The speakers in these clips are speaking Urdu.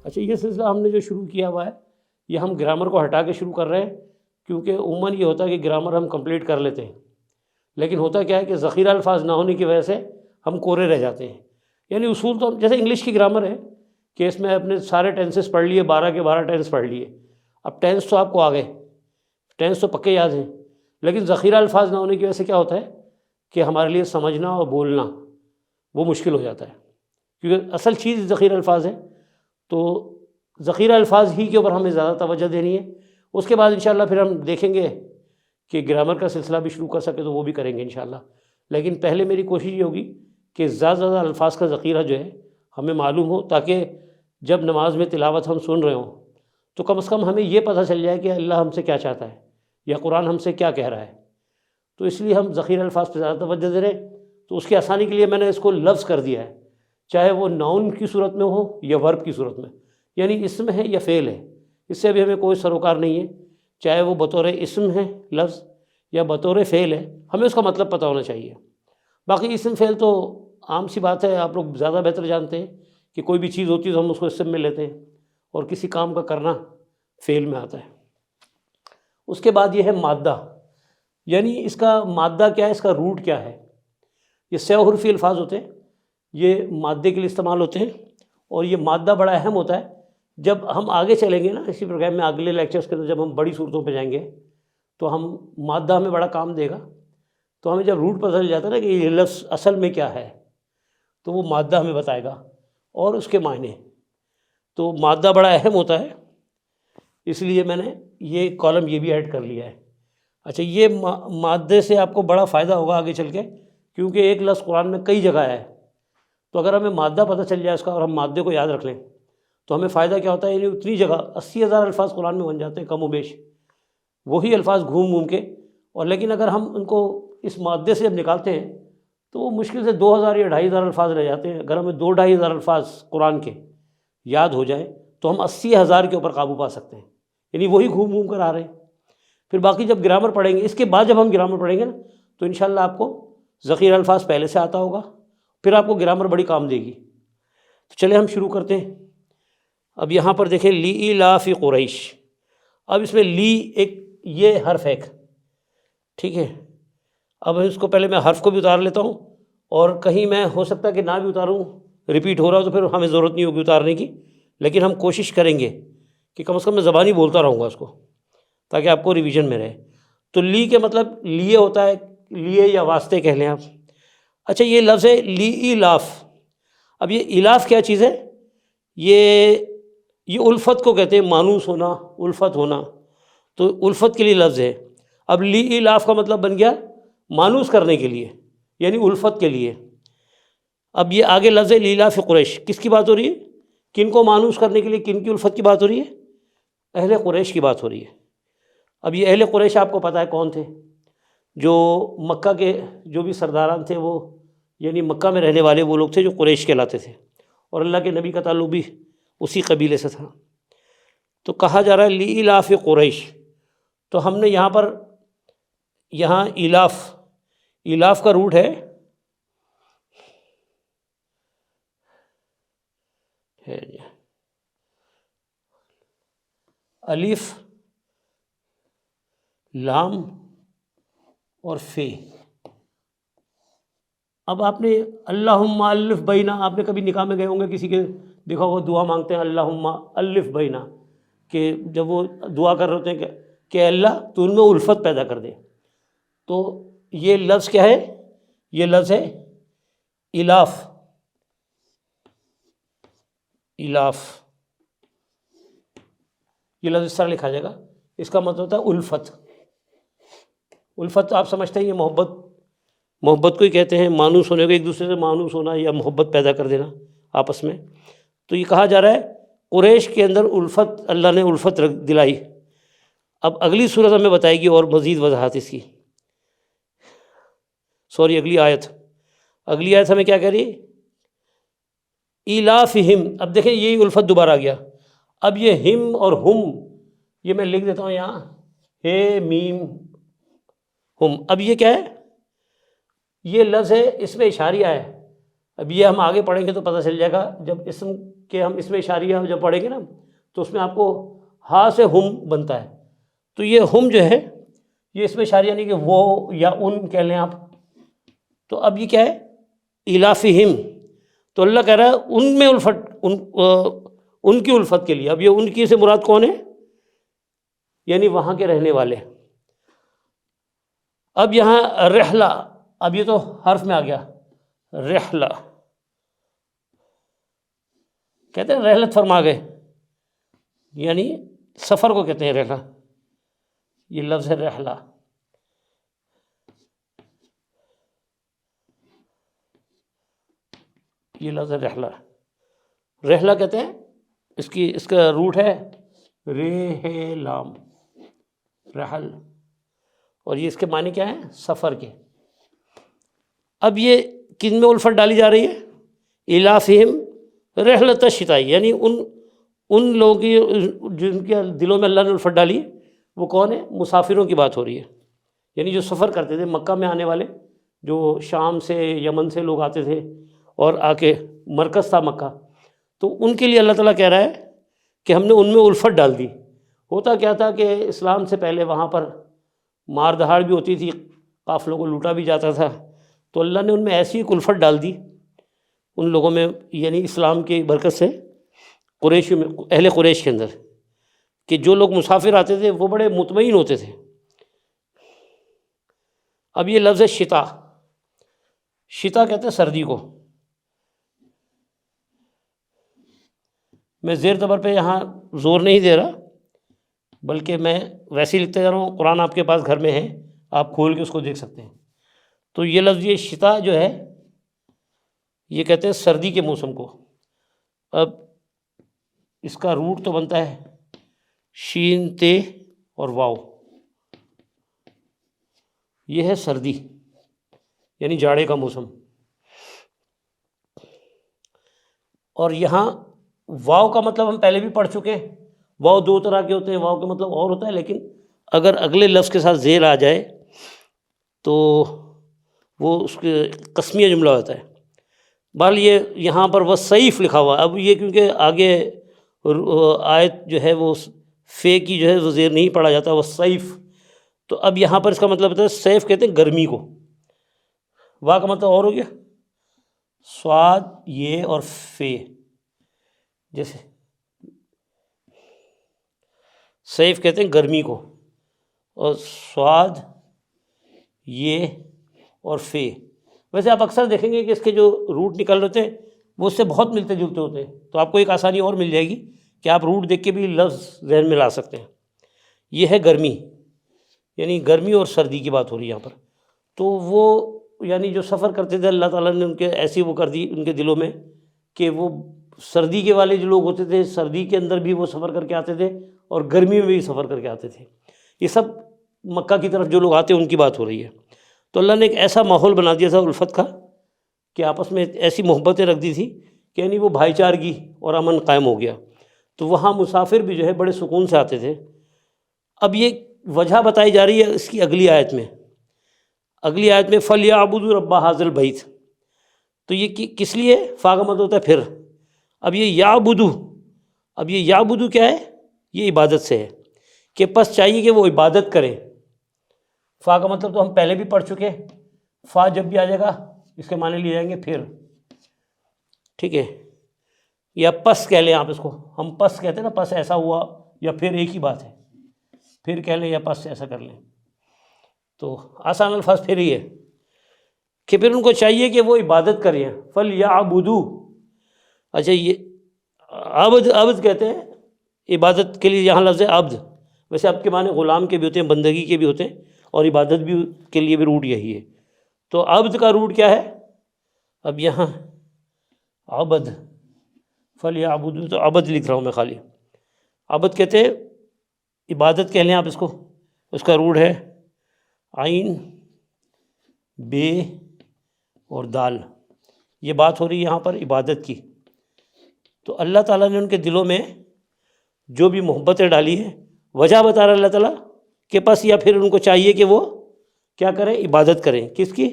اچھا، یہ سلسلہ ہم نے جو شروع کیا ہوا ہے یہ ہم گرامر کو ہٹا کے شروع کر رہے ہیں، کیونکہ عموماً یہ ہوتا ہے کہ گرامر ہم کمپلیٹ کر لیتے ہیں، لیکن ہوتا کیا ہے کہ ذخیرہ الفاظ نہ ہونے کی وجہ سے ہم کورے رہ جاتے ہیں۔ یعنی اصول تو جیسے انگلش کی گرامر ہے کہ اس میں اپنے سارے ٹینسز پڑھ لیے، 12 کے 12 ٹینس پڑھ لیے، اب ٹینس تو آپ کو آ گئے، ٹینس تو پکے یاد ہیں، لیکن ذخیرہ الفاظ نہ ہونے کی وجہ سے کیا ہوتا ہے کہ ہمارے لیے سمجھنا اور بولنا وہ مشکل ہو جاتا ہے، کیونکہ اصل چیز ذخیرہ الفاظ ہے۔ تو ذخیرہ الفاظ ہی کے اوپر ہمیں زیادہ توجہ دینی ہے۔ اس کے بعد انشاءاللہ پھر ہم دیکھیں گے کہ گرامر کا سلسلہ بھی شروع کر سکے تو وہ بھی کریں گے انشاءاللہ، لیکن پہلے میری کوشش یہ ہوگی کہ زیادہ سے زیادہ الفاظ کا ذخیرہ جو ہے ہمیں معلوم ہو، تاکہ جب نماز میں تلاوت ہم سن رہے ہوں تو کم از کم ہمیں یہ پتہ چل جائے کہ اللہ ہم سے کیا چاہتا ہے یا قرآن ہم سے کیا کہہ رہا ہے۔ تو اس لیے ہم ذخیرہ الفاظ پہ زیادہ توجہ دے رہے ہیں۔ تو اس کی آسانی کے لیے میں نے اس کو لفظ کر دیا ہے، چاہے وہ ناؤن کی صورت میں ہو یا ورب کی صورت میں، یعنی اسم ہے یا فعل ہے، اس سے ابھی ہمیں کوئی سروکار نہیں ہے، چاہے وہ بطور اسم ہے لفظ یا بطور فعل ہے، ہمیں اس کا مطلب پتہ ہونا چاہیے۔ باقی اسم فعل تو عام سی بات ہے، آپ لوگ زیادہ بہتر جانتے ہیں کہ کوئی بھی چیز ہوتی ہے تو ہم اس کو اسم میں لیتے ہیں، اور کسی کام کا کرنا فعل میں آتا ہے۔ اس کے بعد یہ ہے مادہ، یعنی اس کا مادہ کیا ہے، اس کا روٹ کیا ہے۔ یہ 100 حرفی الفاظ ہوتے ہیں، یہ مادے کے لیے استعمال ہوتے ہیں، اور یہ مادہ بڑا اہم ہوتا ہے۔ جب ہم آگے چلیں گے نا اسی پروگرام میں، اگلے لیکچرز کے اندر جب ہم بڑی صورتوں پہ جائیں گے تو ہم مادہ ہمیں بڑا کام دے گا، تو ہمیں جب روٹ پتہ چل جاتا ہے نا کہ یہ لفظ اصل میں کیا ہے تو وہ مادہ ہمیں بتائے گا اور اس کے معنی۔ تو مادہ بڑا اہم ہوتا ہے، اس لیے میں نے یہ کالم یہ بھی ایڈ کر لیا ہے۔ اچھا، یہ مادے سے آپ کو بڑا فائدہ ہوگا آگے چل کے، کیونکہ ایک لفظ قرآن میں کئی جگہ ہے، تو اگر ہمیں مادہ پتہ چل جائے اس کا اور ہم مادے کو یاد رکھ لیں تو ہمیں فائدہ کیا ہوتا ہے، یعنی اتنی جگہ 80,000 الفاظ قرآن میں بن جاتے ہیں کم و بیش، وہی الفاظ گھوم گھوم کے، اور لیکن اگر ہم ان کو اس مادے سے جب نکالتے ہیں تو وہ مشکل سے 2,000 یا 2,500 الفاظ رہ جاتے ہیں۔ اگر ہمیں 2-2,500 الفاظ قرآن کے یاد ہو جائیں تو ہم 80,000 کے اوپر قابو پا سکتے ہیں، یعنی وہی گھوم گھوم کر آ رہے ہیں۔ پھر باقی جب گرامر پڑھیں گے، اس کے بعد جب ہم گرامر پڑھیں گے نا تو انشاءاللہ آپ کو ذخیرہ الفاظ پہلے سے آتا ہوگا، پھر آپ کو گرامر بڑی کام دے گی۔ تو چلے ہم شروع کرتے ہیں۔ اب یہاں پر دیکھیں لإیلاف قریش، اب اس میں لی ایک یہ حرف ہے، ٹھیک ہے۔ اب اس کو پہلے میں حرف کو بھی اتار لیتا ہوں، اور کہیں میں ہو سکتا ہے کہ نہ بھی اتاروں، ریپیٹ ہو رہا ہو تو پھر ہمیں ضرورت نہیں ہوگی اتارنے کی، لیکن ہم کوشش کریں گے کہ کم از کم میں زبانی بولتا رہوں گا اس کو تاکہ آپ کو ریویژن میں رہے۔ تو لی کے مطلب لیے ہوتا ہے، لیے یا واسطے کہہ لیں آپ۔ اچھا، یہ لفظ ہے لإیلاف۔ اب یہ الاف کیا چیز ہے؟ یہ الفت کو کہتے ہیں، مانوس ہونا، الفت ہونا، تو الفت کے لیے لفظ ہے۔ اب لإیلاف کا مطلب بن گیا مانوس کرنے کے لیے، یعنی الفت کے لیے۔ اب یہ آگے لفظ ہے لإیلاف قریش، کس کی بات ہو رہی ہے؟ کن کو مانوس کرنے کے لیے، کن کی الفت کی بات ہو رہی ہے؟ اہل قریش کی بات ہو رہی ہے۔ اب یہ اہل قریش آپ کو پتہ ہے کون تھے؟ جو مکہ کے جو بھی سرداران تھے، وہ یعنی مکہ میں رہنے والے وہ لوگ تھے جو قریش کہلاتے تھے، اور اللہ کے نبی کا تعلق بھی اسی قبیلے سے تھا۔ تو کہا جا رہا ہے لإیلاف قریش، تو ہم نے یہاں ایلاف کا روٹ ہے الف لام اور فے۔ اب آپ نے اللہم الف بینا، آپ نے کبھی نکاح میں گئے ہوں گے کسی کے، دیکھا وہ دعا مانگتے ہیں اللہم الف بینا، کہ جب وہ دعا کر رہے ہوتے ہیں کہ اللہ تو ان میں الفت پیدا کر دے۔ تو یہ لفظ کیا ہے؟ یہ لفظ ہے الاف۔ یہ لفظ اس طرح لکھا جائے گا، اس کا مطلب ہوتا ہے الفت۔ الفت تو آپ سمجھتے ہیں یہ محبت کو ہی کہتے ہیں، مانوس ہونے کو، ایک دوسرے سے مانوس ہونا یا محبت پیدا کر دینا آپس میں۔ تو یہ کہا جا رہا ہے قریش کے اندر الفت، اللہ نے الفت دلائی۔ اب اگلی صورت ہمیں بتائے گی اور مزید وضاحت اس کی، اگلی آیت ہمیں کیا کہہ رہی ہے؟ ایلافہم۔ اب دیکھیں یہی الفت دوبارہ آ گیا۔ اب یہ ہم اور ہم، یہ میں لکھ دیتا ہوں یہاں، ہے میم ہم۔ اب یہ کیا ہے؟ یہ لفظ ہے، اس میں اشاریہ ہے۔ اب یہ ہم آگے پڑھیں گے تو پتہ چل جائے گا، جب اسم کہ ہم اس میں اشاریہ جب پڑھیں گے نا تو اس میں آپ کو ہا سے ہم بنتا ہے، تو یہ ہم جو ہے یہ اس میں اشاریہ نہیں کہ وہ یا ان کہہ لیں آپ. تو اب یہ کیا ہے؟ الافہم. تو اللہ کہہ رہا ہے ان میں الفت، ان کی الفت کے لیے. اب یہ ان کی سے مراد کون ہے؟ یعنی وہاں کے رہنے والے. اب یہاں رحلہ، اب یہ تو حرف میں آ گیا رحلہ، کہتے ہیں رحلت فرما گئے، یعنی سفر کو کہتے ہیں رحلہ. یہ لفظ ہے رحلہ. یہ لفظ ہے رحلہ. رحلہ کہتے ہیں اس کا روٹ ہے رے لام، رحل، اور یہ اس کے معنی کیا ہیں؟ سفر کے. اب یہ کن میں الفت ڈالی جا رہی ہے؟ الافہم رحلت الشتاء، یعنی ان لوگوں کی جن کے دلوں میں اللہ نے الفت ڈالی وہ کون ہے؟ مسافروں کی بات ہو رہی ہے. یعنی جو سفر کرتے تھے مکہ میں آنے والے، جو شام سے یمن سے لوگ آتے تھے اور آ کے مرکز تھا مکہ، تو ان کے لیے اللہ تعالیٰ کہہ رہا ہے کہ ہم نے ان میں الفت ڈال دی. ہوتا کیا تھا کہ اسلام سے پہلے وہاں پر مار دہاڑ بھی ہوتی تھی، قافلوں کو لوٹا بھی جاتا تھا. تو اللہ نے ان میں ایسی ایک الفت ڈال دی ان لوگوں میں، یعنی اسلام کی برکت سے قریش میں، اہل قریش کے اندر، کہ جو لوگ مسافر آتے تھے وہ بڑے مطمئن ہوتے تھے. اب یہ لفظ شتا، شتا کہتے ہیں سردی کو. میں زیر زبر پہ یہاں زور نہیں دے رہا، بلکہ میں ویسے ہی لکھتے جا رہا ہوں. قرآن آپ کے پاس گھر میں ہے، آپ کھول کے اس کو دیکھ سکتے ہیں. تو یہ لفظ یہ شتا جو ہے یہ کہتے ہیں سردی کے موسم کو. اب اس کا روٹ تو بنتا ہے شین تے اور واو. یہ ہے سردی یعنی جاڑے کا موسم. اور یہاں واو کا مطلب ہم پہلے بھی پڑھ چکے ہیں. واو دو طرح کے ہوتے ہیں، واو کا مطلب اور ہوتا ہے، لیکن اگر اگلے لفظ کے ساتھ زیر آ جائے تو وہ اس کے قسمیہ جملہ ہوتا ہے. بہرحال یہ یہاں پر وصیف لکھا ہوا ہے. اب یہ کیونکہ آگے آیت جو ہے وہ فے کی جو ہے وہ زیر نہیں پڑھا جاتا، وصیف. تو اب یہاں پر اس کا مطلب ہوتا ہے سیف کہتے ہیں گرمی کو. وا کا مطلب اور ہو گیا سواد یہ اور فے، جیسے سیف کہتے ہیں گرمی کو، اور سواد یہ اور فے. ویسے آپ اکثر دیکھیں گے کہ اس کے جو روٹ نکل رہے ہیں وہ اس سے بہت ملتے جلتے ہوتے ہیں. تو آپ کو ایک آسانی اور مل جائے گی کہ آپ روٹ دیکھ کے بھی لفظ ذہن میں لا سکتے ہیں. یہ ہے گرمی، یعنی گرمی اور سردی کی بات ہو رہی ہے یہاں پر. تو وہ یعنی جو سفر کرتے تھے اللہ تعالیٰ نے ان کے ایسی وہ کر دی ان کے دلوں میں کہ وہ سردی کے والے جو لوگ ہوتے تھے سردی کے اندر بھی وہ سفر کر کے آتے تھے اور گرمی میں بھی سفر کر کے آتے تھے. یہ سب مکہ کی طرف جو لوگ آتے ہیں ان کی بات ہو رہی ہے. تو اللہ نے ایک ایسا ماحول بنا دیا تھا الفت کا کہ آپس میں ایسی محبتیں رکھ دی تھی کہ یعنی وہ بھائی چارگی اور امن قائم ہو گیا. تو وہاں مسافر بھی جو ہے بڑے سکون سے آتے تھے. اب یہ وجہ بتائی جا رہی ہے اس کی اگلی آیت میں. اگلی آیت میں فَلْيَعْبُدُوا رَبَّ هَٰذَا الْبَيْتِ. تو یہ کس لیے؟ فا کا مطلب ہوتا ہے پھر. اب یہ یعبدو، اب یہ یعبدو کیا ہے؟ یہ عبادت سے ہے کہ پس چاہیے کہ وہ عبادت کریں. فا کا مطلب تو ہم پہلے بھی پڑھ چکے. فا جب بھی آ جائے گا اس کے معنی لیے جائیں گے پھر. ٹھیک ہے، یا پس کہہ لیں آپ اس کو. ہم پس کہتے ہیں نا، پس ایسا ہوا یا پھر ایک ہی بات ہے. پھر کہہ لیں یا پس ایسا کر لیں. تو آسان الفاظ پھر ہی ہے کہ پھر ان کو چاہیے کہ وہ عبادت کریں. فَلْيَعْبُدُوا. اچھا، یہ عبد کہتے ہیں عبادت کے لیے. یہاں لفظ ہے عبد. ویسے عبد کے معنی غلام کے بھی ہوتے ہیں، بندگی کے بھی ہوتے ہیں، اور عبادت بھی کے لیے بھی روٹ یہی ہے. تو عبد کا روٹ کیا ہے؟ اب یہاں عبد فَلْيَعْبُدُوا، تو عبد لکھ رہا ہوں میں خالی. عبد کہتے ہیں عبادت کہہ لیں آپ اس کو. اس کا روٹ ہے عین بے اور دال. یہ بات ہو رہی ہے یہاں پر عبادت کی. تو اللہ تعالیٰ نے ان کے دلوں میں جو بھی محبتیں ڈالی ہیں، وجہ بتا رہا اللہ تعالیٰ کے پاس، یا پھر ان کو چاہیے کہ وہ کیا کریں؟ عبادت کریں. کس کی؟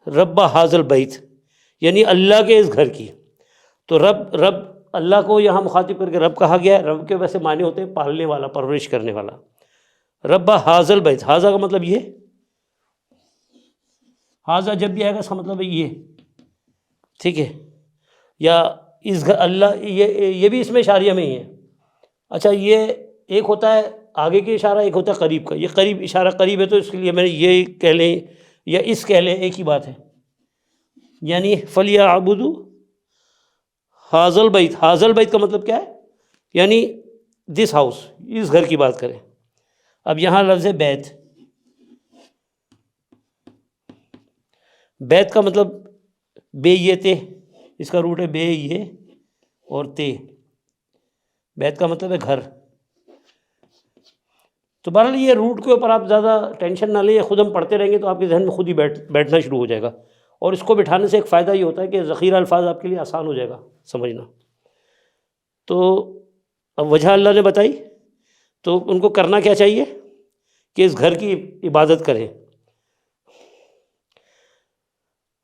رب ھذا البیت، یعنی اللہ کے اس گھر کی. تو رب اللہ کو یہاں مخاطب کر کے رب کہا گیا ہے. رب کے ویسے معنی ہوتے ہیں پالنے والا، پرورش کرنے والا. رب حاضل بیت، حاضہ کا مطلب یہ، حاضہ جب بھی آئے گا اس کا مطلب ہے یہ، ٹھیک ہے. یا اس اللہ، یہ بھی اس میں اشاریہ میں ہی ہے. اچھا، یہ ایک ہوتا ہے آگے کے اشارہ، ایک ہوتا ہے قریب کا. یہ قریب اشارہ قریب ہے تو اس کے لیے میں نے یہ کہہ لیں یا اس کہہ لیں، ایک ہی بات ہے. یعنی فَلْيَعْبُدُوا حاضل بیت. حاضل بیت کا مطلب کیا ہے؟ یعنی دس ہاؤس، اس گھر کی بات کریں. اب یہاں لفظ بیت، بیت کا مطلب بے یہ تے، اس کا روٹ ہے بے یہ اور تے. بیت کا مطلب ہے گھر. تو بہرحال یہ روٹ کے اوپر آپ زیادہ ٹینشن نہ لیں، یہ خود ہم پڑھتے رہیں گے تو آپ کے ذہن میں خود ہی بیٹھنا شروع ہو جائے گا. اور اس کو بٹھانے سے ایک فائدہ یہ ہوتا ہے کہ ذخیرہ الفاظ آپ کے لیے آسان ہو جائے گا سمجھنا. تو اب وجہ اللہ نے بتائی، تو ان کو کرنا کیا چاہیے کہ اس گھر کی عبادت کریں.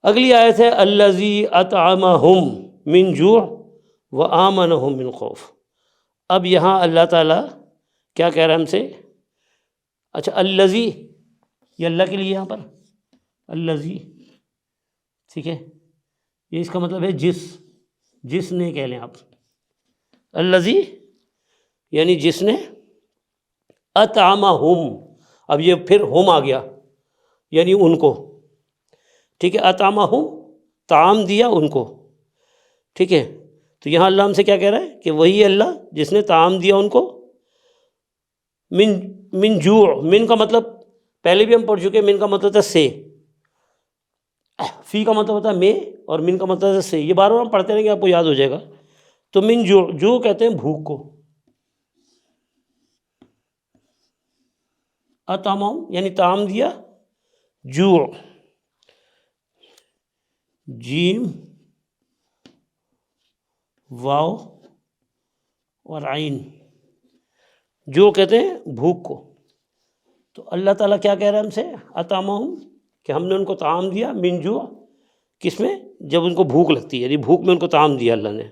اگلی آیت ہے الذی اطعمہم من جوع وآمنہم من خوف. اب یہاں اللہ تعالیٰ کیا کہہ رہا ہے ہم سے؟ اچھا، الذی یہ اللہ کے لیے یہاں پر الذی، ٹھیک ہے، یہ اس کا مطلب ہے جس نے کہہ لیں آپ. الذی یعنی جس نے، اطعمہم، اب یہ پھر ہم آ گیا یعنی ان کو، ٹھیک ہے. اطعمہم طعام دیا ان کو، ٹھیک ہے. تو یہاں اللہ ہم سے کیا کہہ رہا ہے کہ وہی اللہ جس نے طعام دیا ان کو من جوع. من کا مطلب پہلے بھی ہم پڑھ چکے، من کا مطلب تھا سے، فی کا مطلب ہوتا ہے میں، اور من کا مطلب ہے سے. یہ بار بار ہم پڑھتے رہیں گے، آپ کو یاد ہو جائے گا. تو من جوع، جو کہتے ہیں بھوک کو. اطعمہم یعنی طعام دیا، جوع جیم واو اور عین، جو کہتے ہیں بھوک کو. تو اللہ تعالیٰ کیا کہہ رہا ہے ہم سے؟ اطعمہم، کہ ہم نے ان کو طعام دیا، من جوع، کس میں؟ جب ان کو بھوک لگتی ہے، یعنی بھوک میں ان کو طعام دیا اللہ نے.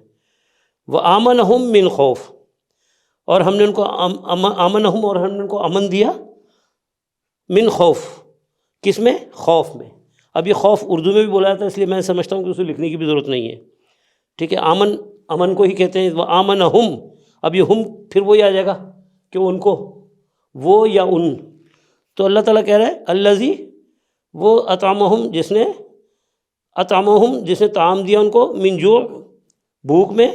وآمنہم من خوف، اور ہم نے ان کو آمنہم، اور ہم نے ان کو امن دیا من خوف، کس میں؟ خوف میں. اب یہ خوف اردو میں بھی بولا جاتا ہے، اس لیے میں سمجھتا ہوں کہ اسے لکھنے کی بھی ضرورت نہیں ہے، ٹھیک ہے. امن کو ہی کہتے ہیں. وآمنہم، اب یہ ہم پھر وہی آ جائے گا کہ ان کو، وہ یا ان. تو اللہ تعالیٰ کہہ رہا ہے الذی، وہ اطعمہم جس نے طعام دیا ان کو، من جوع بھوک میں،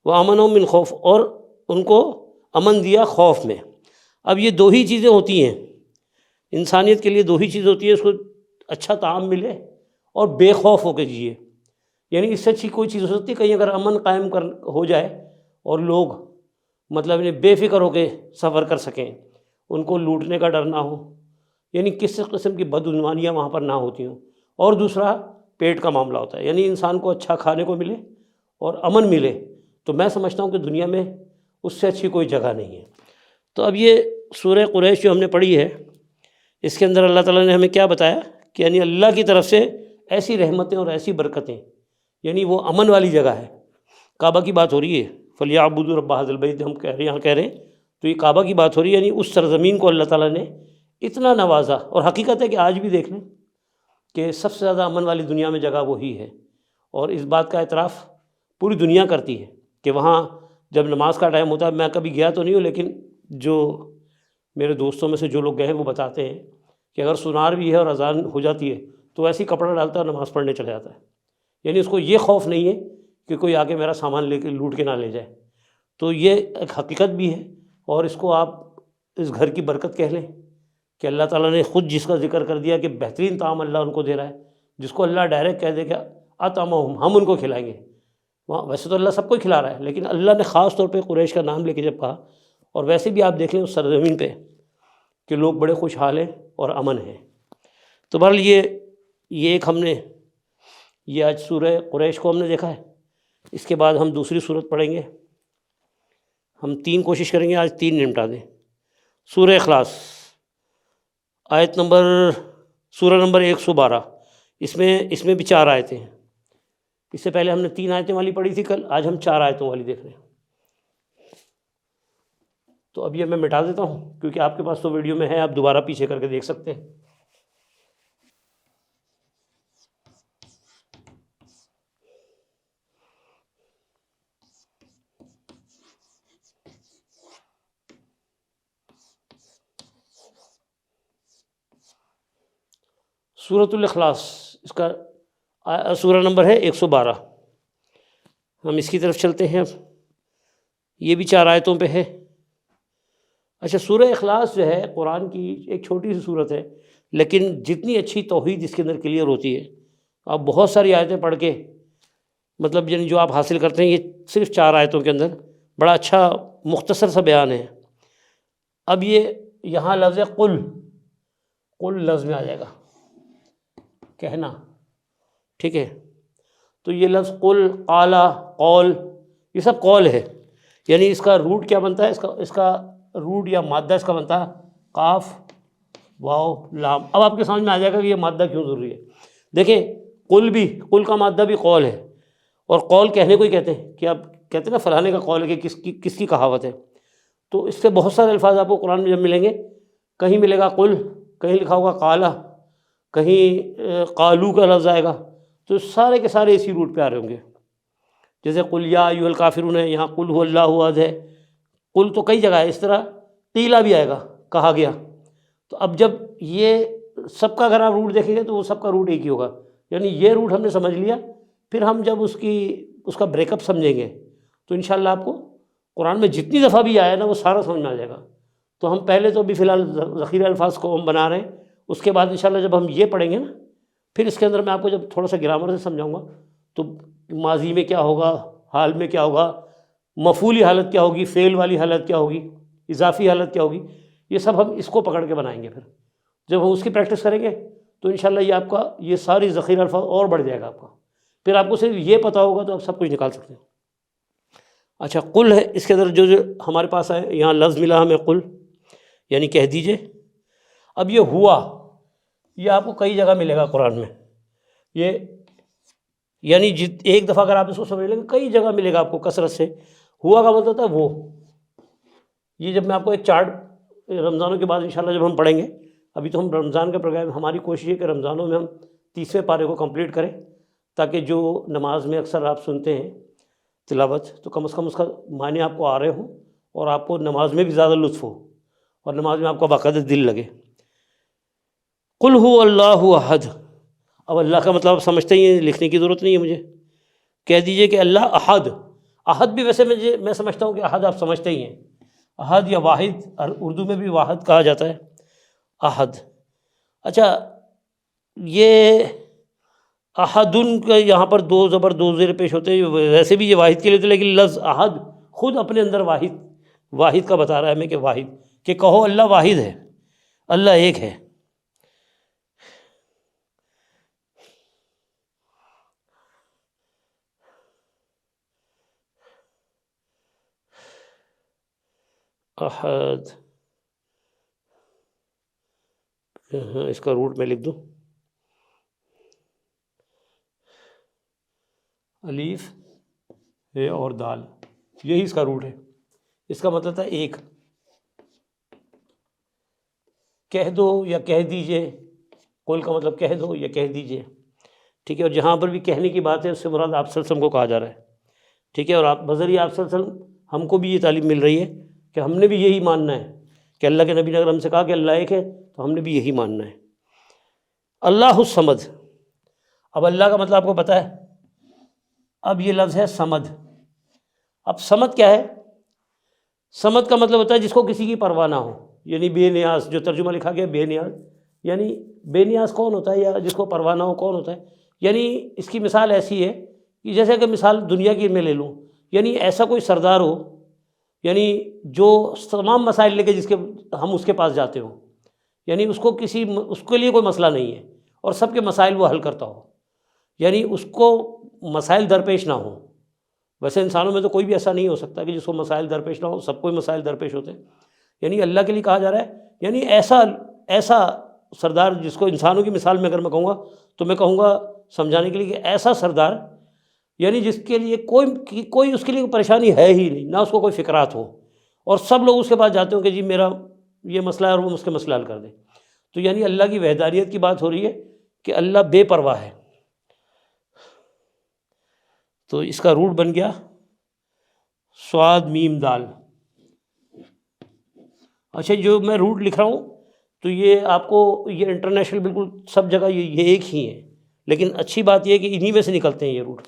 وآمنہم من خوف، اور ان کو امن دیا خوف میں. اب یہ دو ہی چیزیں ہوتی ہیں انسانیت کے لیے، دو ہی چیزیں ہوتی ہیں، اس کو اچھا طعام ملے اور بے خوف ہو کے جیے. یعنی اس سے اچھی کوئی چیز ہو سکتی ہے؟ کہیں اگر امن قائم ہو جائے اور لوگ مطلب بے فکر ہو کے سفر کر سکیں، ان کو لوٹنے کا ڈر نہ ہو، یعنی کس قسم کی بدعنوانیاں وہاں پر نہ ہوتی ہوں. اور دوسرا پیٹ کا معاملہ ہوتا ہے، یعنی انسان کو اچھا کھانے کو ملے اور امن ملے. تو میں سمجھتا ہوں کہ دنیا میں اس سے اچھی کوئی جگہ نہیں ہے. تو اب یہ سورہ قریش جو ہم نے پڑھی ہے، اس کے اندر اللہ تعالیٰ نے ہمیں کیا بتایا کہ یعنی اللہ کی طرف سے ایسی رحمتیں اور ایسی برکتیں، یعنی وہ امن والی جگہ ہے. کعبہ کی بات ہو رہی ہے، فَلْيَعْبُدُوا رَبَّ هَذَا الْبَيْتِ، ہم یہاں کہہ رہے ہیں تو یہ کعبہ کی بات ہو رہی ہے. یعنی اس سرزمین کو اللہ تعالیٰ نے اتنا نوازا. اور حقیقت ہے کہ آج بھی دیکھ لیں کہ سب سے زیادہ امن والی دنیا میں جگہ وہی ہے. اور اس بات کا اعتراف پوری دنیا کرتی ہے کہ وہاں جب نماز کا ٹائم ہوتا ہے، میں کبھی گیا تو نہیں ہوں، لیکن جو میرے دوستوں میں سے جو لوگ گئے ہیں وہ بتاتے ہیں کہ اگر سنار بھی ہے اور اذان ہو جاتی ہے تو ایسی کپڑا ڈالتا ہے اور نماز پڑھنے چلا جاتا ہے. یعنی اس کو یہ خوف نہیں ہے کہ کوئی آ کے میرا سامان لے کے لوٹ کے نہ لے جائے. تو یہ ایک حقیقت بھی ہے، اور اس کو آپ اس گھر کی برکت کہہ لیں کہ اللہ تعالیٰ نے خود جس کا ذکر کر دیا کہ بہترین طعام اللہ ان کو دے رہا ہے، جس کو اللہ ڈائریکٹ کہہ دے کہ اطعمہم، ہم ان کو کھلائیں گے. ویسے تو اللہ سب کو ہی کھلا رہا ہے، لیکن اللہ نے خاص طور پہ قریش کا نام لے کے جب کہا، اور ویسے بھی آپ دیکھ لیں اس سرزمین پہ کہ لوگ بڑے خوشحال ہیں اور امن ہیں. تو بہرحال یہ ایک ہم نے یہ آج سورہ قریش کو ہم نے دیکھا ہے. اس کے بعد ہم دوسری صورت پڑھیں گے. ہم 3 کوشش کریں گے آج 3 نمٹا دیں. سورہ اخلاص، سورہ نمبر 112. اس میں بھی 4 آیتیں ہیں. اس سے پہلے ہم نے 3 آیتیں والی پڑھی تھی کل، آج ہم 4 آیتوں والی دیکھ رہے ہیں۔ تو اب یہ میں مٹا دیتا ہوں کیونکہ آپ کے پاس تو ویڈیو میں ہے، آپ دوبارہ پیچھے کر کے دیکھ سکتے ہیں۔ سورۃ الاخلاص، اس کا سورہ نمبر ہے 112۔ ہم اس کی طرف چلتے ہیں۔ اب یہ بھی 4 آیتوں پہ ہے۔ اچھا، سورہ اخلاص جو ہے قرآن کی ایک چھوٹی سی سورت ہے، لیکن جتنی اچھی توحید اس کے اندر کلیئر ہوتی ہے، آپ بہت ساری آیتیں پڑھ کے مطلب یعنی جو آپ حاصل کرتے ہیں، یہ صرف 4 آیتوں کے اندر بڑا اچھا مختصر سا بیان ہے۔ اب یہ یہاں لفظ قل لفظ میں آ جائے گا، کہنا، ٹھیک ہے؟ تو یہ لفظ قل، قال، قول، یہ سب قول ہے، یعنی اس کا روٹ کیا بنتا ہے؟ اس کا روٹ یا مادہ اس کا بنتا ہے قاف واو لام۔ اب آپ کے سمجھ میں آ جائے گا کہ یہ مادہ کیوں ضروری ہے۔ دیکھیں، قل کا مادہ بھی قول ہے، اور قول کہنے کو ہی کہتے ہیں کہ آپ کہتے ہیں نا فلانے کا قول ہے، کہ کس کی کہاوت ہے۔ تو اس سے بہت سارے الفاظ آپ کو قرآن میں جب ملیں گے، کہیں ملے گا قل، کہیں لکھا ہوگا قالا، کہیں قالو کا لفظ آئے گا، تو سارے کے سارے اسی روٹ پہ آ رہے ہوں گے۔ جیسے قل یا ایھا الکافرون ہے، یہاں قل هو اللہ احد ہے۔ قل تو کئی جگہ ہے، اس طرح قیلا بھی آئے گا، کہا گیا۔ تو اب جب یہ سب کا اگر آپ روٹ دیکھیں گے تو وہ سب کا روٹ ایک ہی ہوگا، یعنی یہ روٹ ہم نے سمجھ لیا، پھر ہم جب اس کا بریک اپ سمجھیں گے تو انشاءاللہ آپ کو قرآن میں جتنی دفعہ بھی آیا نا وہ سارا سمجھ میں آ جائے گا۔ تو ہم پہلے تو ابھی فی الحال ذخیرہ الفاظ کو ہم بنا رہے ہیں، اس کے بعد انشاءاللہ جب ہم یہ پڑھیں گے نا، پھر اس کے اندر میں آپ کو جب تھوڑا سا گرامر سے سمجھاؤں گا تو ماضی میں کیا ہوگا، حال میں کیا ہوگا، مفعولی حالت کیا ہوگی، فعل والی حالت کیا ہوگی، اضافی حالت کیا ہوگی، یہ سب ہم اس کو پکڑ کے بنائیں گے۔ پھر جب ہم اس کی پریکٹس کریں گے تو انشاءاللہ یہ آپ کا یہ ساری ذخیرہ الفاظ اور بڑھ جائے گا آپ کا، پھر آپ کو صرف یہ پتہ ہوگا تو آپ سب کچھ نکال سکتے ہیں۔ اچھا، قل ہے، اس کے اندر جو ہمارے پاس ہے یہاں لفظ ملا ہمیں قل، یعنی کہہ دیجئے۔ اب یہ ہوا، یہ آپ کو کئی جگہ ملے گا قرآن میں، یہ یعنی ایک دفعہ اگر آپ اس کو سمجھ لیں گے کئی جگہ ملے گا آپ کو کثرت سے۔ ہوا کا مطلب ہوتا ہے وہ۔ یہ جب میں آپ کو ایک چارٹ رمضانوں کے بعد انشاءاللہ جب ہم پڑھیں گے، ابھی تو ہم رمضان کا پروگرام، ہماری کوشش ہے کہ رمضانوں میں ہم 30ویں پارے کو کمپلیٹ کریں، تاکہ جو نماز میں اکثر آپ سنتے ہیں تلاوت، تو کم از کم اس کا معنی آپ کو آ رہے ہوں اور آپ کو نماز میں بھی زیادہ لطف ہو اور نماز میں آپ کا باقاعدہ دل لگے۔ قل هو اللہ احد، اب اللہ کا مطلب آپ سمجھتے ہی ہیں، لکھنے کی ضرورت نہیں ہے مجھے۔ کہہ دیجئے کہ اللہ احد۔ احد بھی ویسے میں سمجھتا ہوں کہ احد آپ سمجھتے ہی ہیں، احد یا واحد، اردو میں بھی واحد کہا جاتا ہے، احد۔ اچھا، یہ احدن کا یہاں پر 2 زبر 2 زیر پیش ہوتے ہیں، ویسے بھی یہ واحد کے لیے تھے، لیکن لفظ احد خود اپنے اندر واحد کا بتا رہا ہے ہمیں کہ واحد، کہ کہو اللہ واحد ہے، اللہ ایک ہے۔ احد، اس کا روٹ میں لکھ دوں، الف ہے اور دال، یہی اس کا روٹ ہے۔ اس کا مطلب تھا ایک، کہہ دو یا کہہ دیجئے، قول کا مطلب کہہ دو یا کہہ دیجئے، ٹھیک ہے؟ اور جہاں پر بھی کہنے کی بات ہے اس سے مراد آپ صلی اللہ علیہ وسلم کو کہا جا رہا ہے، ٹھیک ہے؟ اور آپ بذریعہ آپ صلی اللہ علیہ وسلم ہم کو بھی یہ تعلیم مل رہی ہے کہ ہم نے بھی یہی ماننا ہے کہ اللہ کے نبی نے اگر ہم سے کہا کہ اللہ ایک ہے تو ہم نے بھی یہی ماننا ہے۔ اللہ الصمد، اب اللہ کا مطلب آپ کو پتہ ہے، اب یہ لفظ ہے صمد۔ اب صمد کیا ہے؟ صمد کا مطلب ہوتا ہے جس کو کسی کی پرواہ نہ ہو، یعنی بے نیاز، جو ترجمہ لکھا گیا بے نیاز، یعنی بے نیاز کون ہوتا ہے یا جس کو پرواہ نہ ہو کون ہوتا ہے؟ یعنی اس کی مثال ایسی ہے کہ جیسے کہ مثال دنیا کی میں لے لوں، یعنی ایسا کوئی سردار ہو، یعنی جو تمام مسائل لے کے ہم اس کے پاس جاتے ہوں، یعنی اس کے لیے کوئی مسئلہ نہیں ہے اور سب کے مسائل وہ حل کرتا ہو، یعنی اس کو مسائل درپیش نہ ہوں۔ ویسے انسانوں میں تو کوئی بھی ایسا نہیں ہو سکتا کہ جس کو مسائل درپیش نہ ہو، سب کو مسائل درپیش ہوتے ہیں، یعنی اللہ کے لیے کہا جا رہا ہے، یعنی ایسا سردار جس کو انسانوں کی مثال میں اگر میں کہوں گا تو میں کہوں گا سمجھانے کے لیے کہ ایسا سردار یعنی جس کے لیے کوئی اس کے لیے پریشانی ہے ہی نہیں، نہ اس کو کوئی فکرات ہو، اور سب لوگ اس کے پاس جاتے ہوں کہ جی میرا یہ مسئلہ ہے اور وہ اس کے مسئلہ حل کر دے۔ تو یعنی اللہ کی وحدانیت کی بات ہو رہی ہے کہ اللہ بے پرواہ ہے۔ تو اس کا روٹ بن گیا صاد میم دال۔ اچھا، جو میں روٹ لکھ رہا ہوں تو یہ آپ کو یہ انٹرنیشنل بالکل سب جگہ یہ ایک ہی ہے، لیکن اچھی بات یہ ہے کہ انہی میں سے نکلتے ہیں یہ روٹ۔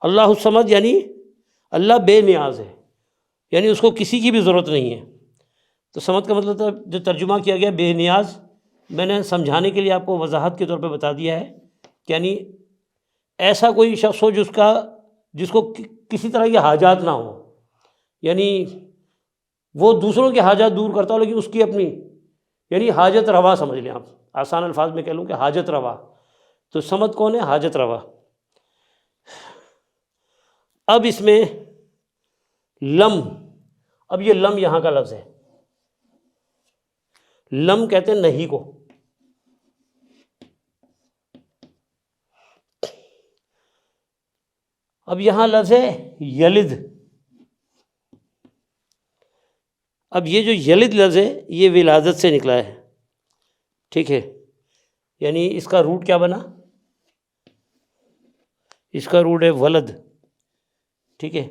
اللہ الصمد یعنی اللہ بے نیاز ہے، یعنی اس کو کسی کی بھی ضرورت نہیں ہے۔ تو صمد کا مطلب تھا جو ترجمہ کیا گیا بے نیاز، میں نے سمجھانے کے لیے آپ کو وضاحت کے طور پہ بتا دیا ہے کہ یعنی ایسا کوئی شخص ہو جس کو کسی طرح کی حاجات نہ ہو، یعنی وہ دوسروں کی حاجات دور کرتا ہو لیکن اس کی اپنی، یعنی حاجت روا سمجھ لیں آپ، آسان الفاظ میں کہہ لوں کہ حاجت روا۔ تو صمد کون ہے؟ حاجت روا۔ اب اس میں لم، اب یہ لم یہاں کا لفظ ہے، لم کہتے ہیں نہیں کو۔ اب یہاں لفظ ہے یلد۔ اب یہ جو یلد لفظ ہے یہ ولادت سے نکلا ہے، ٹھیک ہے؟ یعنی اس کا روٹ کیا بنا؟ اس کا روٹ ہے ولد، ٹھیک ہے؟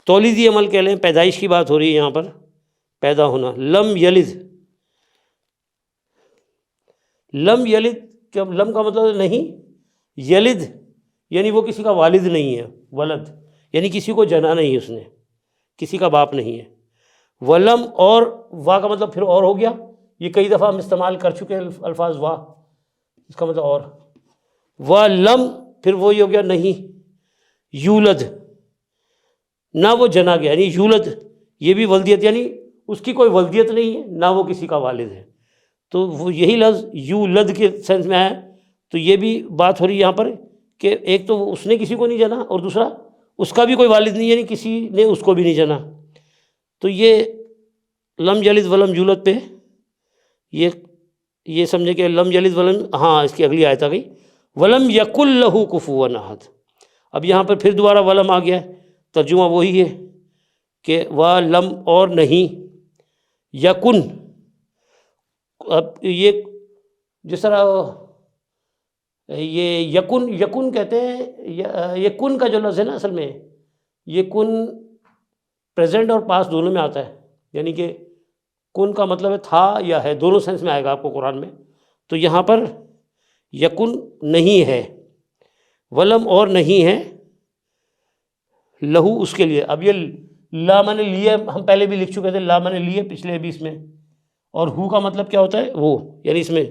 تولیدی عمل کہہ لیں، پیدائش کی بات ہو رہی ہے یہاں پر، پیدا ہونا۔ لم یلد، لم یلد، لم کا مطلب نہیں، یلد یعنی وہ کسی کا والد نہیں ہے، ولد یعنی کسی کو جنا نہیں اس نے، کسی کا باپ نہیں ہے۔ ولم، اور وا کا مطلب پھر اور ہو گیا، یہ کئی دفعہ ہم استعمال کر چکے ہیں الفاظ وا، اس کا مطلب اور۔ ولم پھر وہی ہو گیا نہیں، یولد نہ وہ جنا گیا، یعنی یولد یہ بھی ولدیت، یعنی اس کی کوئی ولدیت نہیں ہے نہ وہ کسی کا والد ہے۔ تو وہ یہی لفظ یولد کے سینس میں آیا۔ تو یہ بھی بات ہو رہی ہے یہاں پر کہ ایک تو اس نے کسی کو نہیں جنا، اور دوسرا اس کا بھی کوئی والد نہیں، یعنی کسی نے اس کو بھی نہیں جنا۔ تو یہ لم یلد ولم یولد پہ یہ سمجھے کہ لم یلد ولم، ہاں اس کی اگلی آیت آ گئی، ولم یکن لہ کفوا احد۔ اب یہاں پر پھر دوبارہ ولم آ گیا ہے، ترجمہ وہی ہے کہ ولم اور نہیں، یکن، اب یہ جس طرح یہ یکن کہتے ہیں، یہ کن کا جو لفظ ہے نا اصل میں یہ کن پریزنٹ اور پاسٹ دونوں میں آتا ہے، یعنی کہ کن کا مطلب ہے تھا یا ہے، دونوں سینس میں آئے گا آپ کو قرآن میں۔ تو یہاں پر یکن نہیں ہے، ولم اور نہیں ہے، لہو اس کے لیے۔ اب یہ لا من لیے ہم پہلے بھی لکھ چکے تھے، لا من لیے پچھلے بھی اس میں، اور ہو کا مطلب کیا ہوتا ہے؟ وہ، یعنی اس میں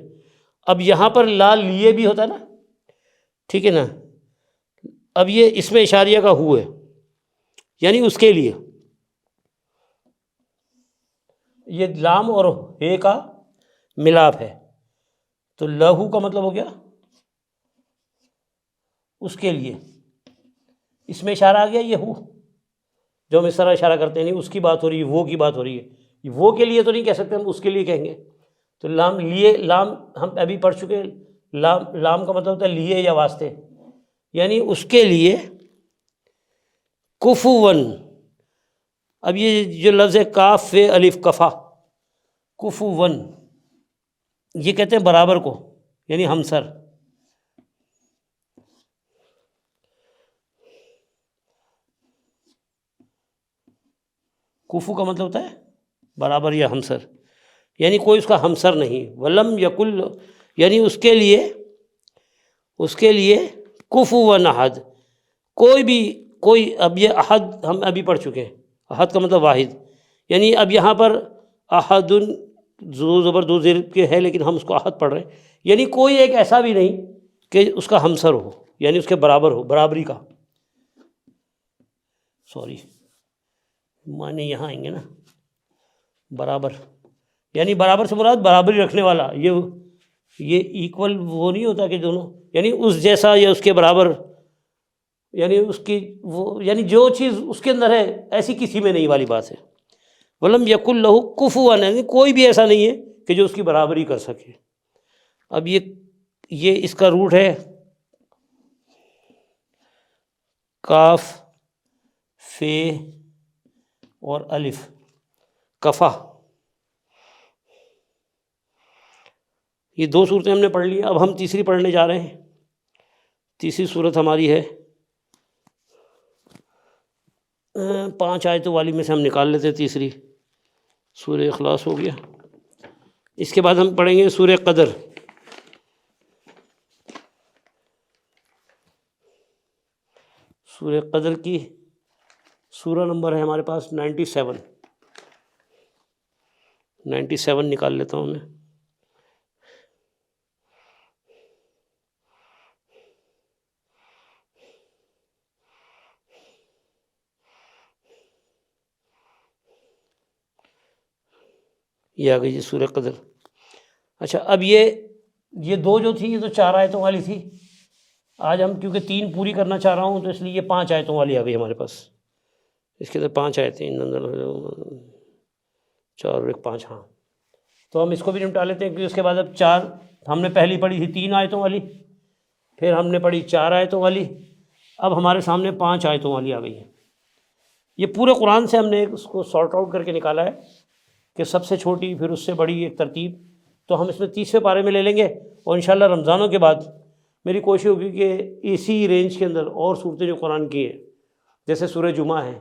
اب یہاں پر لا لیے بھی ہوتا ہے نا، ٹھیک ہے نا؟ اب یہ اس میں اشاریہ کا ہو ہے، یعنی اس کے لیے، یہ لام اور ہے کا ملاپ ہے۔ تو لہو کا مطلب ہو گیا اس کے لیے، اس میں اشارہ آ گیا، یہ ہو جو ہم اس طرح اشارہ کرتے ہیں، نہیں اس کی بات ہو رہی ہے، وہ کی بات ہو رہی ہے، وہ کے لیے تو نہیں کہہ سکتے ہم، اس کے لیے کہیں گے۔ تو لام لیے، لام ہم ابھی پڑھ چکے، لام کا مطلب ہوتا ہے لیے یا واسطے، یعنی اس کے لیے کفون۔ اب یہ جو لفظ ہے کاف فے الف کفا، کفون، یہ کہتے ہیں برابر کو، یعنی ہمسر۔ کفو کا مطلب ہوتا ہے برابر یا ہمسر، یعنی کوئی اس کا ہمسر نہیں۔ ولم یکل یعنی اس کے لیے کفوا احد، کوئی اب یہ احد ہم ابھی پڑھ چکے ہیں، احد کا مطلب واحد، یعنی اب یہاں پر احد زو زبر دو زیر کے ہے لیکن ہم اس کو احد پڑھ رہے ہیں، یعنی کوئی ایک ایسا بھی نہیں کہ اس کا ہمسر ہو، یعنی اس کے برابر ہو، برابری کا، سوری معنی یہاں آئیں گے نا، برابر یعنی برابر سے مراد برابری رکھنے والا، یہ ایکول وہ نہیں ہوتا کہ دونوں، یعنی اس جیسا یا اس کے برابر، یعنی اس کی وہ، یعنی جو چیز اس کے اندر ہے ایسی کسی میں نہیں والی بات ہے۔ ولم یکن لہ کفوا، یعنی کوئی بھی ایسا نہیں ہے کہ جو اس کی برابری کر سکے۔ اب یہ اس کا روٹ ہے کاف فے اور الف، کفا، یہ دو صورتیں ہم نے پڑھ لی. اب ہم تیسری پڑھنے جا رہے ہیں. تیسری صورت ہماری ہے 5 آیتوں والی میں سے ہم نکال لیتے ہیں تیسری. سورہ اخلاص ہو گیا. اس کے بعد ہم پڑھیں گے سورہ قدر. سورہ قدر کی سورہ نمبر ہے ہمارے پاس 97. 97 نکال لیتا ہوں میں. یہ آ گئی جی سورہ قدر. اچھا، اب یہ دو جو تھی یہ تو 4 آیتوں والی تھی. آج ہم کیونکہ 3 پوری کرنا چاہ رہا ہوں تو اس لیے یہ 5 آیتوں والی آ گئی ہمارے پاس. اس کے اندر 5 آیتیں، 4 اور 1 5. ہاں، تو ہم اس کو بھی نمٹا لیتے ہیں کیونکہ اس کے بعد اب 4 ہم نے پہلی پڑھی تھی 3 آیتوں والی، پھر ہم نے پڑھی 4 آیتوں والی، اب ہمارے سامنے 5 آیتوں والی آ گئی ہے. یہ پورے قرآن سے ہم نے اس کو سارٹ آؤٹ کر کے نکالا ہے کہ سب سے چھوٹی پھر اس سے بڑی ایک ترتیب. تو ہم اس میں 30ویں پارے میں لے لیں گے اور انشاءاللہ رمضانوں کے بعد میری کوشش ہوگی کہ اسی رینج کے اندر اور صورتیں جو قرآن کی ہیں، جیسے سورہ جمعہ ہے،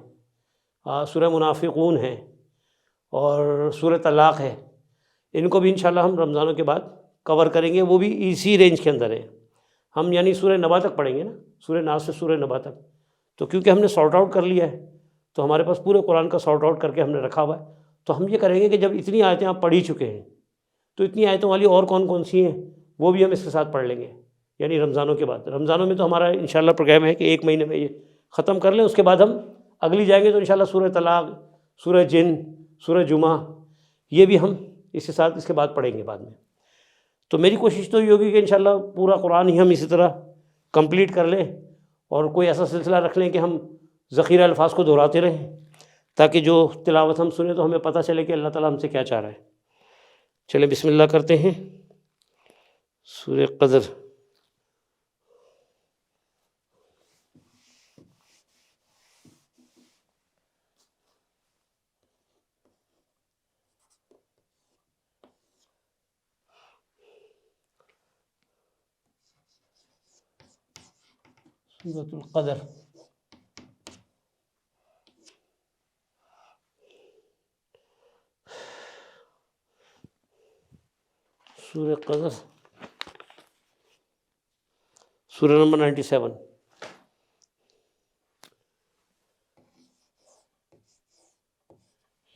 سورہ منافقون ہے اور سورہ طلاق ہے، ان کو بھی انشاءاللہ ہم رمضانوں کے بعد کور کریں گے. وہ بھی اسی رینج کے اندر ہیں. ہم یعنی سورہ نبا تک پڑھیں گے نا، سورہ ناس سے سورہ نبا تک. تو کیونکہ ہم نے سارٹ آؤٹ کر لیا ہے تو ہمارے پاس پورے قرآن کا سارٹ آؤٹ کر کے ہم نے رکھا ہوا ہے. تو ہم یہ کریں گے کہ جب اتنی آیتیں آپ پڑھ ہی چکے ہیں تو اتنی آیتوں والی اور کون کون سی ہیں وہ بھی ہم اس کے ساتھ پڑھ لیں گے، یعنی رمضانوں کے بعد. رمضانوں میں تو ہمارا انشاءاللہ پروگرام ہے کہ 1 مہینے میں یہ ختم کر لیں. اس کے بعد ہم اگلی جائیں گے تو انشاءاللہ سورہ طلاق، سورہ جن، سورہ جمعہ، یہ بھی ہم اس کے ساتھ اس کے بعد پڑھیں گے بعد میں. تو میری کوشش تو یہ ہوگی کہ انشاءاللہ پورا قرآن ہی ہم اسی طرح کمپلیٹ کر لیں اور کوئی ایسا سلسلہ رکھ لیں کہ ہم ذخیرہ الفاظ کو دہراتے رہیں تاکہ جو تلاوت ہم سنیں تو ہمیں پتہ چلے کہ اللہ تعالیٰ ہم سے کیا چاہ رہا ہے. چلیں بسم اللہ کرتے ہیں. سورہ قدر. سورۃ القدر. سورہ قدر سورہ نمبر 97.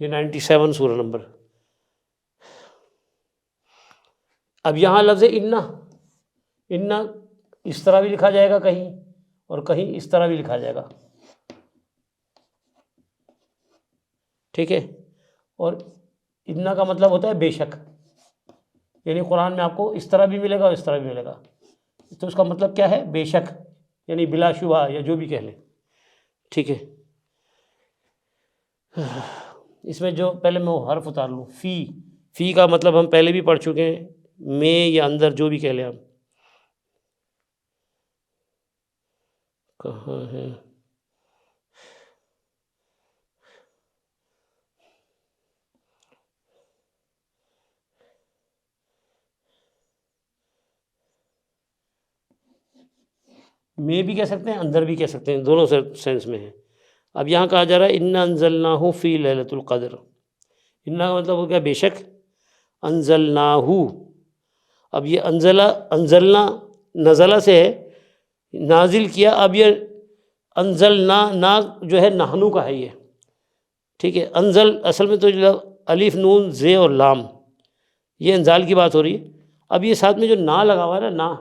یہ 97 سورہ نمبر. اب یہاں لفظ انا اس طرح بھی لکھا جائے گا کہیں اور کہیں اس طرح بھی لکھا جائے گا، ٹھیک ہے. اور انا کا مطلب ہوتا ہے بے شک، یعنی قرآن میں آپ کو اس طرح بھی ملے گا اور اس طرح بھی ملے گا. تو اس کا مطلب کیا ہے؟ بے شک، یعنی بلا شبہ یا جو بھی کہہ لیں، ٹھیک ہے. اس میں جو پہلے میں وہ حرف اتار لوں، فی کا مطلب ہم پہلے بھی پڑھ چکے ہیں، میں یا اندر جو بھی کہہ لیں آپ. کہاں ہے؟ میں بھی کہہ سکتے ہیں، اندر بھی کہہ سکتے ہیں، دونوں سینس میں ہے. اب یہاں کہا جا رہا ہے انا انزلناہ فی لیلۃ القدر. انا کا مطلب ہو گیا بے شک، انزلناہ. اب یہ انزلنا نزلہ سے ہے، نازل کیا. اب یہ انزلنا نا جو ہے نحنو کا ہے، یہ ٹھیک ہے. انزل اصل میں تو الف نون زے اور لام، یہ انزال کی بات ہو رہی ہے. اب یہ ساتھ میں جو نا لگا ہوا ہے نا،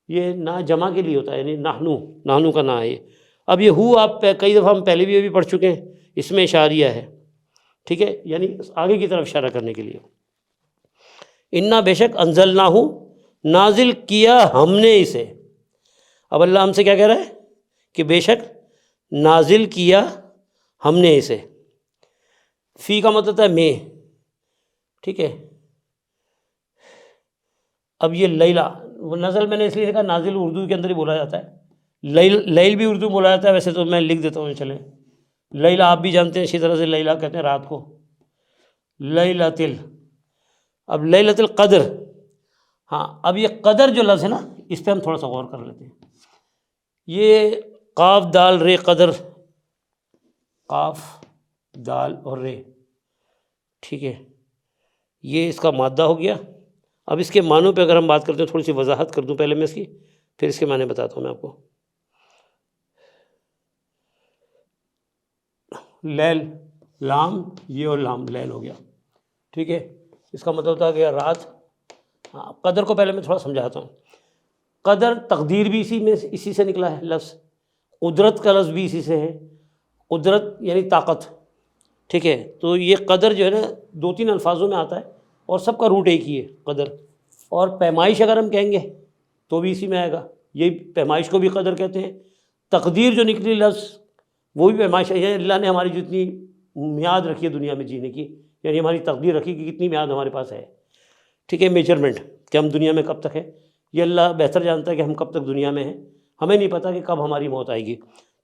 یہ نا جمع کے لیے ہوتا ہے، یعنی نحنو کا نا ہے یہ. اب یہ ہو آپ کئی دفعہ ہم پہلے بھی پڑھ چکے ہیں، اس میں اشاریہ ہے، ٹھیک ہے، یعنی آگے کی طرف اشارہ کرنے کے لیے. انا بے شک انزلناہ نازل کیا ہم نے اسے. اب اللہ ہم سے کیا کہہ رہا ہے کہ بے شک نازل کیا ہم نے اسے. فی کا مطلب ہے میں، ٹھیک ہے. اب یہ لیلہ وہ نزل میں نے اس لیے کہا، نازل اردو کے اندر ہی بولا جاتا ہے، لیل بھی اردو بولا جاتا ہے، ویسے تو میں لکھ دیتا ہوں چلیں، لیل آپ بھی جانتے ہیں، اسی طرح سے لیلہ کہتے ہیں رات کو، لیلۃ ال، اب لیلۃ القدر، ہاں اب یہ قدر جو لفظ ہے نا اس پہ ہم تھوڑا سا غور کر لیتے ہیں. یہ قاف دال رے قدر، قاف دال اور رے، ٹھیک ہے، یہ اس کا مادہ ہو گیا. اب اس کے معنوں پہ اگر ہم بات کرتے ہیں، تھوڑی سی وضاحت کر دوں پہلے میں اس کی، پھر اس کے معنی بتاتا ہوں میں آپ کو. لیل، لام، یہ اور لام لیل ہو گیا، ٹھیک ہے، اس کا مطلب ہوتا ہے کہ رات. ہاں قدر کو پہلے میں تھوڑا سمجھاتا ہوں. قدر تقدیر بھی اسی سے نکلا ہے لفظ، قدرت کا لفظ بھی اسی سے ہے، قدرت یعنی طاقت، ٹھیک ہے. تو یہ قدر جو ہے نا 2-3 الفاظوں میں آتا ہے اور سب کا روٹ ایک ہی ہے قدر. اور پیمائش اگر ہم کہیں گے تو بھی اسی میں آئے گا، یہی پیمائش کو بھی قدر کہتے ہیں. تقدیر جو نکلی لفظ وہ بھی پیمائش ہے، اللہ نے ہماری جتنی میعاد رکھی ہے دنیا میں جینے کی، یعنی ہماری تقدیر رکھی کہ کتنی میعاد ہمارے پاس ہے، ٹھیک ہے، میجرمنٹ کہ ہم دنیا میں کب تک ہے، یہ اللہ بہتر جانتا ہے کہ ہم کب تک دنیا میں ہیں، ہمیں نہیں پتہ کہ کب ہماری موت آئے گی.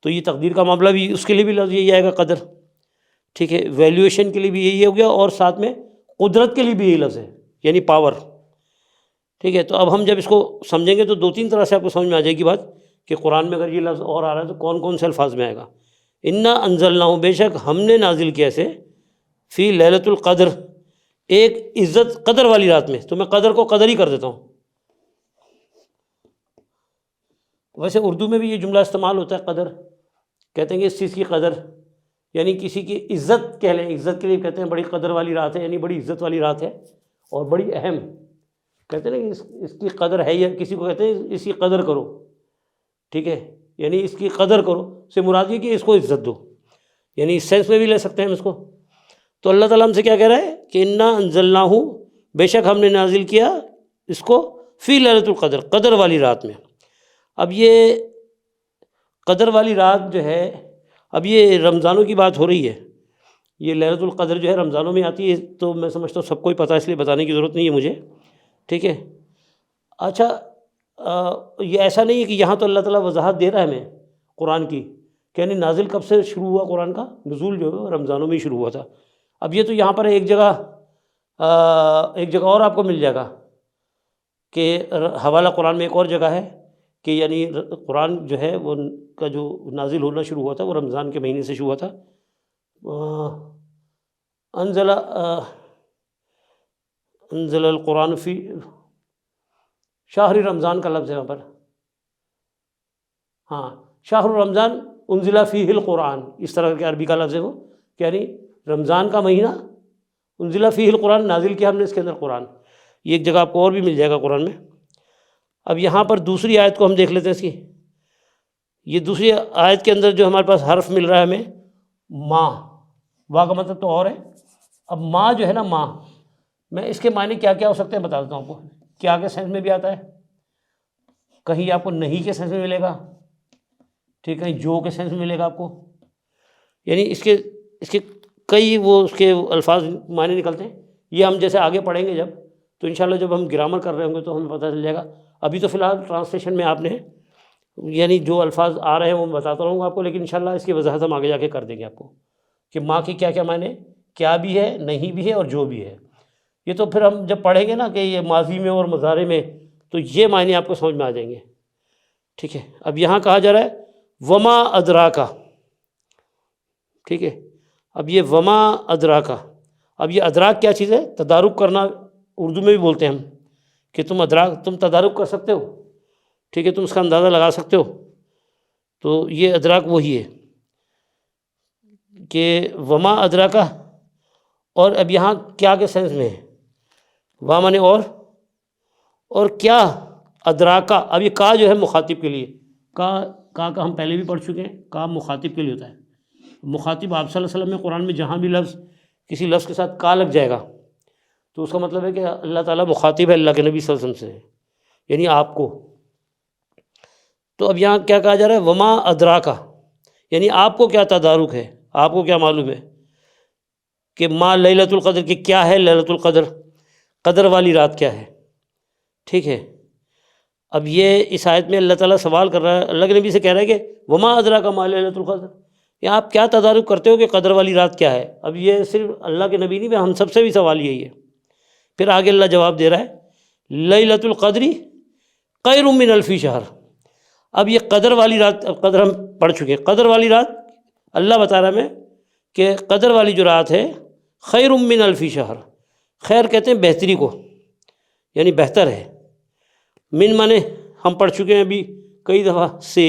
تو یہ تقدیر کا معاملہ بھی، اس کے لیے بھی لفظ یہی آئے گا قدر، ٹھیک ہے. ویلیویشن کے لیے بھی یہی ہو گیا، اور ساتھ میں قدرت کے لیے بھی یہی لفظ ہے، یعنی پاور، ٹھیک ہے. تو اب ہم جب اس کو سمجھیں گے تو 2-3 طرح سے آپ کو سمجھ میں آ جائے گی بات کہ قرآن میں اگر یہ لفظ اور آ رہا ہے تو کون کون سے الفاظ میں آئے گا. انا انزلناہ، بے شک ہم نے نازل کیا اسے، فی لیلۃ القدر، ایک عزت قدر والی رات میں. تو میں قدر کو قدر ہی کر دیتا ہوں. ویسے اردو میں بھی یہ جملہ استعمال ہوتا ہے قدر، کہتے ہیں کہ اس چیز کی قدر، یعنی کسی کی عزت کہہ لیں، عزت کے لیے کہتے ہیں بڑی قدر والی رات ہے، یعنی بڑی عزت والی رات ہے اور بڑی اہم. کہتے ہیں نا کہ اس کی قدر ہے، یا کسی کو کہتے ہیں اس کی قدر کرو، ٹھیک ہے، یعنی اس کی قدر کرو سے مراد یہ کہ اس کو عزت دو، یعنی اس سینس میں بھی لے سکتے ہیں ہم اس کو. تو اللہ تعالیٰ ہم سے کیا کہہ رہا ہے کہ انا انزلناہ، بے شک ہم نے نازل کیا اس کو، فی لیلۃ القدر، قدر والی رات میں. اب یہ قدر والی رات جو ہے، اب یہ رمضانوں کی بات ہو رہی ہے، یہ لیلۃ القدر جو ہے رمضانوں میں آتی ہے، تو میں سمجھتا ہوں سب کو ہی پتہ ہے، اس لیے بتانے کی ضرورت نہیں ہے مجھے، ٹھیک ہے. اچھا یہ ایسا نہیں ہے کہ یہاں تو اللہ تعالیٰ وضاحت دے رہا ہے ہمیں قرآن کی کہ یعنی نازل کب سے شروع ہوا، قرآن کا نزول جو ہے رمضانوں میں ہی شروع ہوا تھا. اب یہ تو یہاں پر ایک جگہ اور آپ کو مل جائے گا کہ حوالہ قرآن میں ایک اور جگہ ہے کہ یعنی قرآن جو ہے وہ کا جو نازل ہونا شروع ہوا تھا وہ رمضان کے مہینے سے شروع ہوا تھا. انزل القرآن فی شہر رمضان کا لفظ ہے وہاں پر، ہاں شہر رمضان انزل فیہ القرآن، اس طرح کے عربی کا لفظ ہے وہ، کہ یعنی رمضان کا مہینہ انزل فیہ القرآن، نازل کیا ہم نے اس کے اندر قرآن. یہ ایک جگہ آپ کو اور بھی مل جائے گا قرآن میں. اب یہاں پر دوسری آیت کو ہم دیکھ لیتے ہیں اس کی. یہ دوسری آیت کے اندر جو ہمارے پاس حرف مل رہا ہے ہمیں ماں، واہ کا مطلب تو اور ہے. اب ماں جو ہے نا، ماں، میں اس کے معنی کیا کیا ہو سکتے ہیں بتا دیتا ہوں آپ کو. کیا کے سینس میں بھی آتا ہے، کہیں آپ کو نہیں کے سینس میں ملے گا، ٹھیک ہے، جو کے سینس میں ملے گا آپ کو، یعنی اس کے کئی وہ اس کے الفاظ معنی نکلتے ہیں. یہ ہم جیسے آگے پڑھیں گے جب، تو انشاءاللہ جب ہم گرامر کر رہے ہوں گے تو ہمیں پتہ چل جائے گا. ابھی تو فی الحال ٹرانسلیشن میں آپ نے یعنی جو الفاظ آ رہے ہیں وہ میں بتاتا رہوں گا آپ کو، لیکن انشاءاللہ اس کی وضاحت ہم آگے جا کے کر دیں گے آپ کو کہ ماں کی کیا کیا معنی، کیا بھی ہے، نہیں بھی ہے اور جو بھی ہے. یہ تو پھر ہم جب پڑھیں گے نا کہ یہ ماضی میں اور مضارع میں، تو یہ معنی آپ کو سمجھ میں آ جائیں گے، ٹھیک ہے. اب یہاں کہا جا رہا ہے وما ادراکا، ٹھیک ہے. اب یہ وما ادراکا، اب یہ ادراک کیا چیز ہے؟ تدارک کرنا، اردو میں بھی بولتے ہیں ہم کہ تم تدارک کر سکتے ہو، ٹھیک ہے، تم اس کا اندازہ لگا سکتے ہو. تو یہ ادراک وہی ہے کہ وما ادراکا. اور اب یہاں کیا کے سینس میں ہے، وا مانے اور کیا، ادراکا. اب یہ کا جو ہے مخاطب کے لیے، کا ہم پہلے بھی پڑھ چکے ہیں، کا مخاطب کے لیے ہوتا ہے. مخاطب آپ صلی اللہ علیہ وسلم میں قرآن میں جہاں بھی لفظ کسی لفظ کے ساتھ کا لگ جائے گا تو اس کا مطلب ہے کہ اللہ تعالیٰ مخاطب ہے اللہ کے نبی صلی اللہ علیہ وسلم سے، یعنی آپ کو. تو اب یہاں کیا کہا جا رہا ہے، وما ادراکا، یعنی آپ کو کیا تدارک ہے، آپ کو کیا معلوم ہے کہ ما لیلۃ القدر، کہ کیا ہے لیلۃ القدر، قدر والی رات کیا ہے، ٹھیک ہے. اب یہ اس آیت میں اللہ تعالیٰ سوال کر رہا ہے، اللہ کے نبی سے کہہ رہا ہے کہ وما ادراک ما لیلۃ القدر، یہ آپ کیا تدارک کرتے ہو کہ قدر والی رات کیا ہے؟ اب یہ صرف اللہ کے نبی نہیں، ہم سب سے بھی سوال یہی ہے۔ پھر آگے اللہ جواب دے رہا ہے لیلۃ القدر خیر من الف شہر۔ اب یہ قدر والی رات، قدر ہم پڑھ چکے ہیں، قدر والی رات اللہ بتا رہا ہے ہمیں کہ قدر والی جو رات ہے خیر من الف شہر، خیر کہتے ہیں بہتری کو، یعنی بہتر ہے۔ من مانے ہم پڑھ چکے ہیں ابھی کئی دفعہ، سے،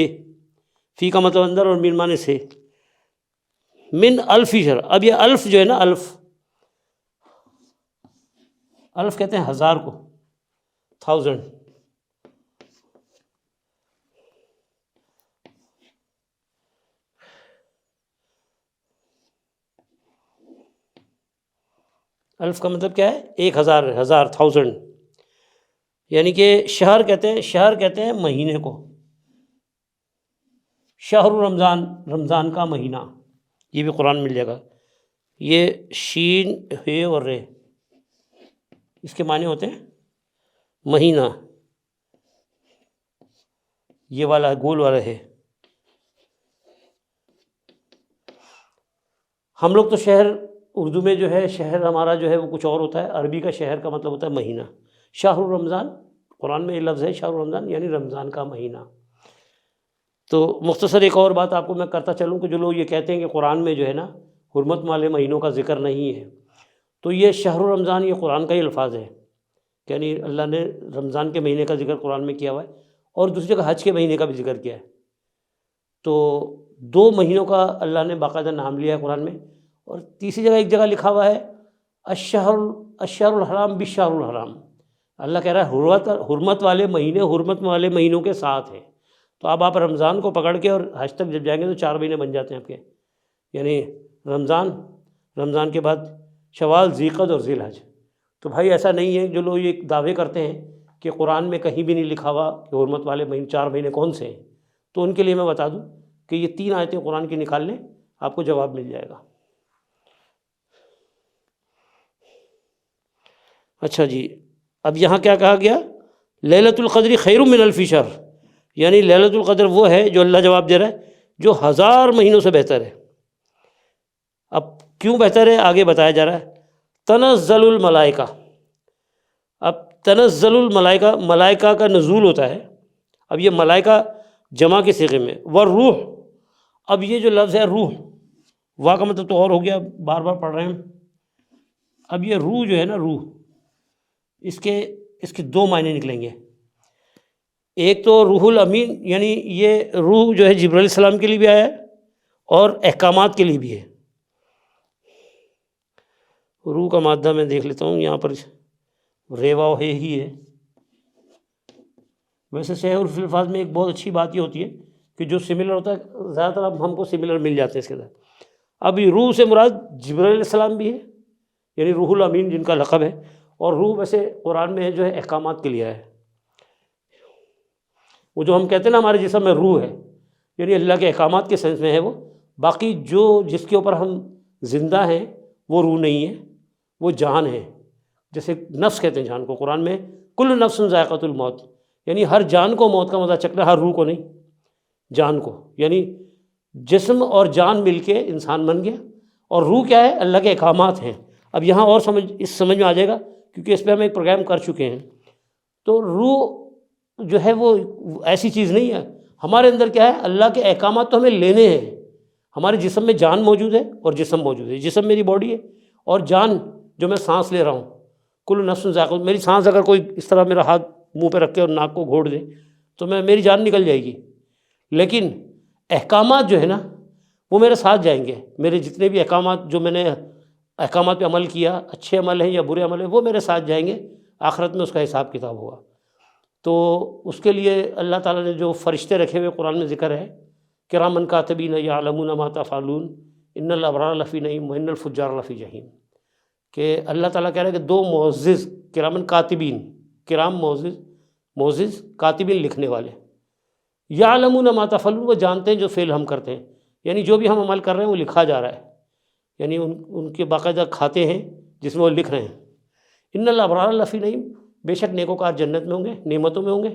فی کا مطلب اندر، اور من مانے سے، من الف شہر۔ اب یہ الف جو ہے نا، الف کہتے ہیں ہزار کو، 1000۔ الف کا مطلب کیا ہے؟ 1000، 1000، یعنی کہ شہر کہتے ہیں مہینے کو، شہر رمضان، رمضان کا مہینہ، یہ بھی قرآن مل جائے گا۔ یہ شین ہے اور رے، اس کے معنی ہوتے ہیں مہینہ، یہ والا گول والا ہے۔ ہم لوگ تو شہر، اردو میں جو ہے شہر ہمارا جو ہے وہ کچھ اور ہوتا ہے، عربی کا شہر کا مطلب ہوتا ہے مہینہ۔ شہر رمضان، قرآن میں یہ لفظ ہے شہر رمضان، یعنی رمضان کا مہینہ۔ تو مختصر ایک اور بات آپ کو میں کرتا چلوں کہ جو لوگ یہ کہتے ہیں کہ قرآن میں جو ہے نا حرمت والے مہینوں کا ذکر نہیں ہے، تو یہ شہر رمضان یہ قرآن کا ہی الفاظ ہے، یعنی اللہ نے رمضان کے مہینے کا ذکر قرآن میں کیا ہوا ہے، اور دوسری جگہ حج کے مہینے کا بھی ذکر کیا ہے۔ تو 2 مہینوں کا اللہ نے باقاعدہ نام لیا ہے قرآن میں، اور تیسری جگہ ایک جگہ لکھا ہوا ہے الشہر الحرام بالشہر الحرام۔ اللہ کہہ رہا ہے حرمت والے مہینے حرمت والے مہینوں کے ساتھ ہیں۔ تو اب آپ رمضان کو پکڑ کے اور حج تک جب جائیں گے تو 4 مہینے بن جاتے ہیں آپ کے، یعنی رمضان کے بعد شوال، ذیقعد اور ذی الحج۔ تو بھائی ایسا نہیں ہے، جو لوگ یہ دعوے کرتے ہیں کہ قرآن میں کہیں بھی نہیں لکھا ہوا کہ حرمت والے مہینے 4 مہینے کون سے ہیں، تو ان کے لیے میں بتا دوں کہ یہ 3 آیتیں قرآن کی نکال لیں، آپ کو جواب مل جائے گا۔ اچھا جی، اب یہاں کیا کہا گیا؟ لیلۃ القدر خیر من الف شہر، یعنی لیلۃ القدر وہ ہے، جو اللہ جواب دے رہا ہے، جو 1000 مہینوں سے بہتر ہے۔ اب کیوں بہتر ہے آگے بتایا جا رہا ہے۔ تنزل الملائکہ، اب تنزل الملائکہ، ملائکہ کا نزول ہوتا ہے۔ اب یہ ملائکہ جمع کے صیغے میں، والروح، اب یہ جو لفظ ہے روح، واہ کا مطلب تو اور ہو گیا، بار بار پڑھ رہے ہیں ہم۔ اب یہ روح جو ہے نا، روح، اس کے 2 معنی نکلیں گے۔ ایک تو روح الامین، یعنی یہ روح جو ہے جبرائیل علیہ السلام کے لیے بھی آیا ہے اور احکامات کے لیے بھی ہے۔ روح کا مادہ میں دیکھ لیتا ہوں، یہاں پر ریوا ہے ہی ہے۔ ویسے صحیح فی الفاظ میں ایک بہت اچھی بات یہ ہوتی ہے کہ جو سملر ہوتا ہے زیادہ تر اب ہم کو سملر مل جاتے ہیں اس کے ساتھ۔ اب یہ روح سے مراد جبرائیل علیہ السلام بھی ہے، یعنی روح الامین جن کا لقب ہے، اور روح ویسے قرآن میں جو ہے احکامات کے لیے ہے۔ وہ جو ہم کہتے ہیں نا ہمارے جسم میں روح ہے، یعنی اللہ کے احکامات کے سینس میں ہے وہ، باقی جس کے اوپر ہم زندہ ہیں وہ روح نہیں ہے، وہ جان ہے۔ جیسے نفس کہتے ہیں جان کو قرآن میں، کل نفس ذائقۃ الموت، یعنی ہر جان کو موت کا مزہ چکھنا، ہر روح کو نہیں، جان کو، یعنی جسم اور جان مل کے انسان بن گیا، اور روح کیا ہے؟ اللہ کے احکامات ہیں۔ اب یہاں اور سمجھ میں آ جائے گا کیونکہ اس پہ ہم ایک پروگرام کر چکے ہیں۔ تو روح جو ہے وہ ایسی چیز نہیں ہے، ہمارے اندر کیا ہے؟ اللہ کے احکامات تو ہمیں لینے ہیں۔ ہمارے جسم میں جان موجود ہے اور جسم موجود ہے، جسم میری باڈی ہے، اور جان جو میں سانس لے رہا ہوں، کل نفس ذائقہ، میری سانس اگر کوئی اس طرح میرا ہاتھ منہ پہ رکھ کے اور ناک کو گھوڑ دے تو میری جان نکل جائے گی، لیکن احکامات جو ہے نا وہ میرے ساتھ جائیں گے۔ میرے جتنے بھی احکامات، جو میں نے احکامات پہ عمل کیا، اچھے عمل ہیں یا برے عمل ہیں، وہ میرے ساتھ جائیں گے، آخرت میں اس کا حساب کتاب ہوگا۔ تو اس کے لیے اللہ تعالیٰ نے جو فرشتے رکھے ہوئے قرآن میں ذکر ہے، کرامن کاتبین یعلمون ما تفعلون ان الابرار لفی نعیم وان الفجار لفی جحیم، کہ اللہ تعالیٰ کہہ رہا ہے کہ 2 معزز، کرامن کاتبین، کرام معزز، کاتبین لکھنے والے، یعلمون ما تفعلون، وہ جانتے ہیں جو فعل ہم کرتے ہیں، یعنی جو بھی ہم عمل کر رہے ہیں وہ لکھا جا رہا ہے، یعنی ان کے باقاعدہ کھاتے ہیں جس میں وہ لکھ رہے ہیں۔ ان الابرار لفی نعیم، بے شک نیکوکار جنت میں ہوں گے، نعمتوں میں ہوں گے،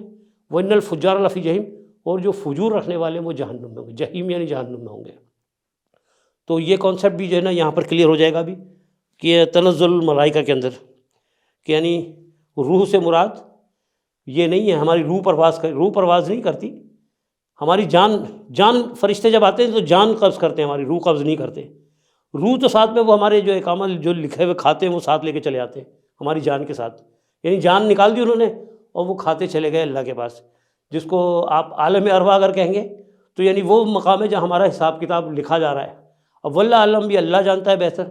وَإِنَّ الْفُجَّارَ لَفِي جَحِيمٍ، اور جو فجور رکھنے والے ہیں وہ جہنم میں ہوں گے، جہیم یعنی جہنم میں ہوں گے۔ تو یہ کانسیپٹ بھی جو ہے نا یہاں پر کلیئر ہو جائے گا ابھی کہ تنزل الملائکہ کے اندر کہ یعنی روح سے مراد یہ نہیں ہے ہماری روح پرواز نہیں کرتی، ہماری جان فرشتے جب آتے ہیں تو جان قبض کرتے ہیں، ہماری روح قبض نہیں کرتے۔ روح تو ساتھ میں وہ ہمارے جو اقامہ جو لکھے ہوئے کھاتے ہیں وہ ساتھ لے کے چلے آتے ہیں ہماری جان کے ساتھ، یعنی جان نکال دی انہوں نے اور وہ کھاتے چلے گئے اللہ کے پاس، جس کو آپ عالم ارواح اگر کہیں گے تو یعنی وہ مقام ہے جہاں ہمارا حساب کتاب لکھا جا رہا ہے۔ اب واللہ عالم بھی اللہ جانتا ہے بہتر،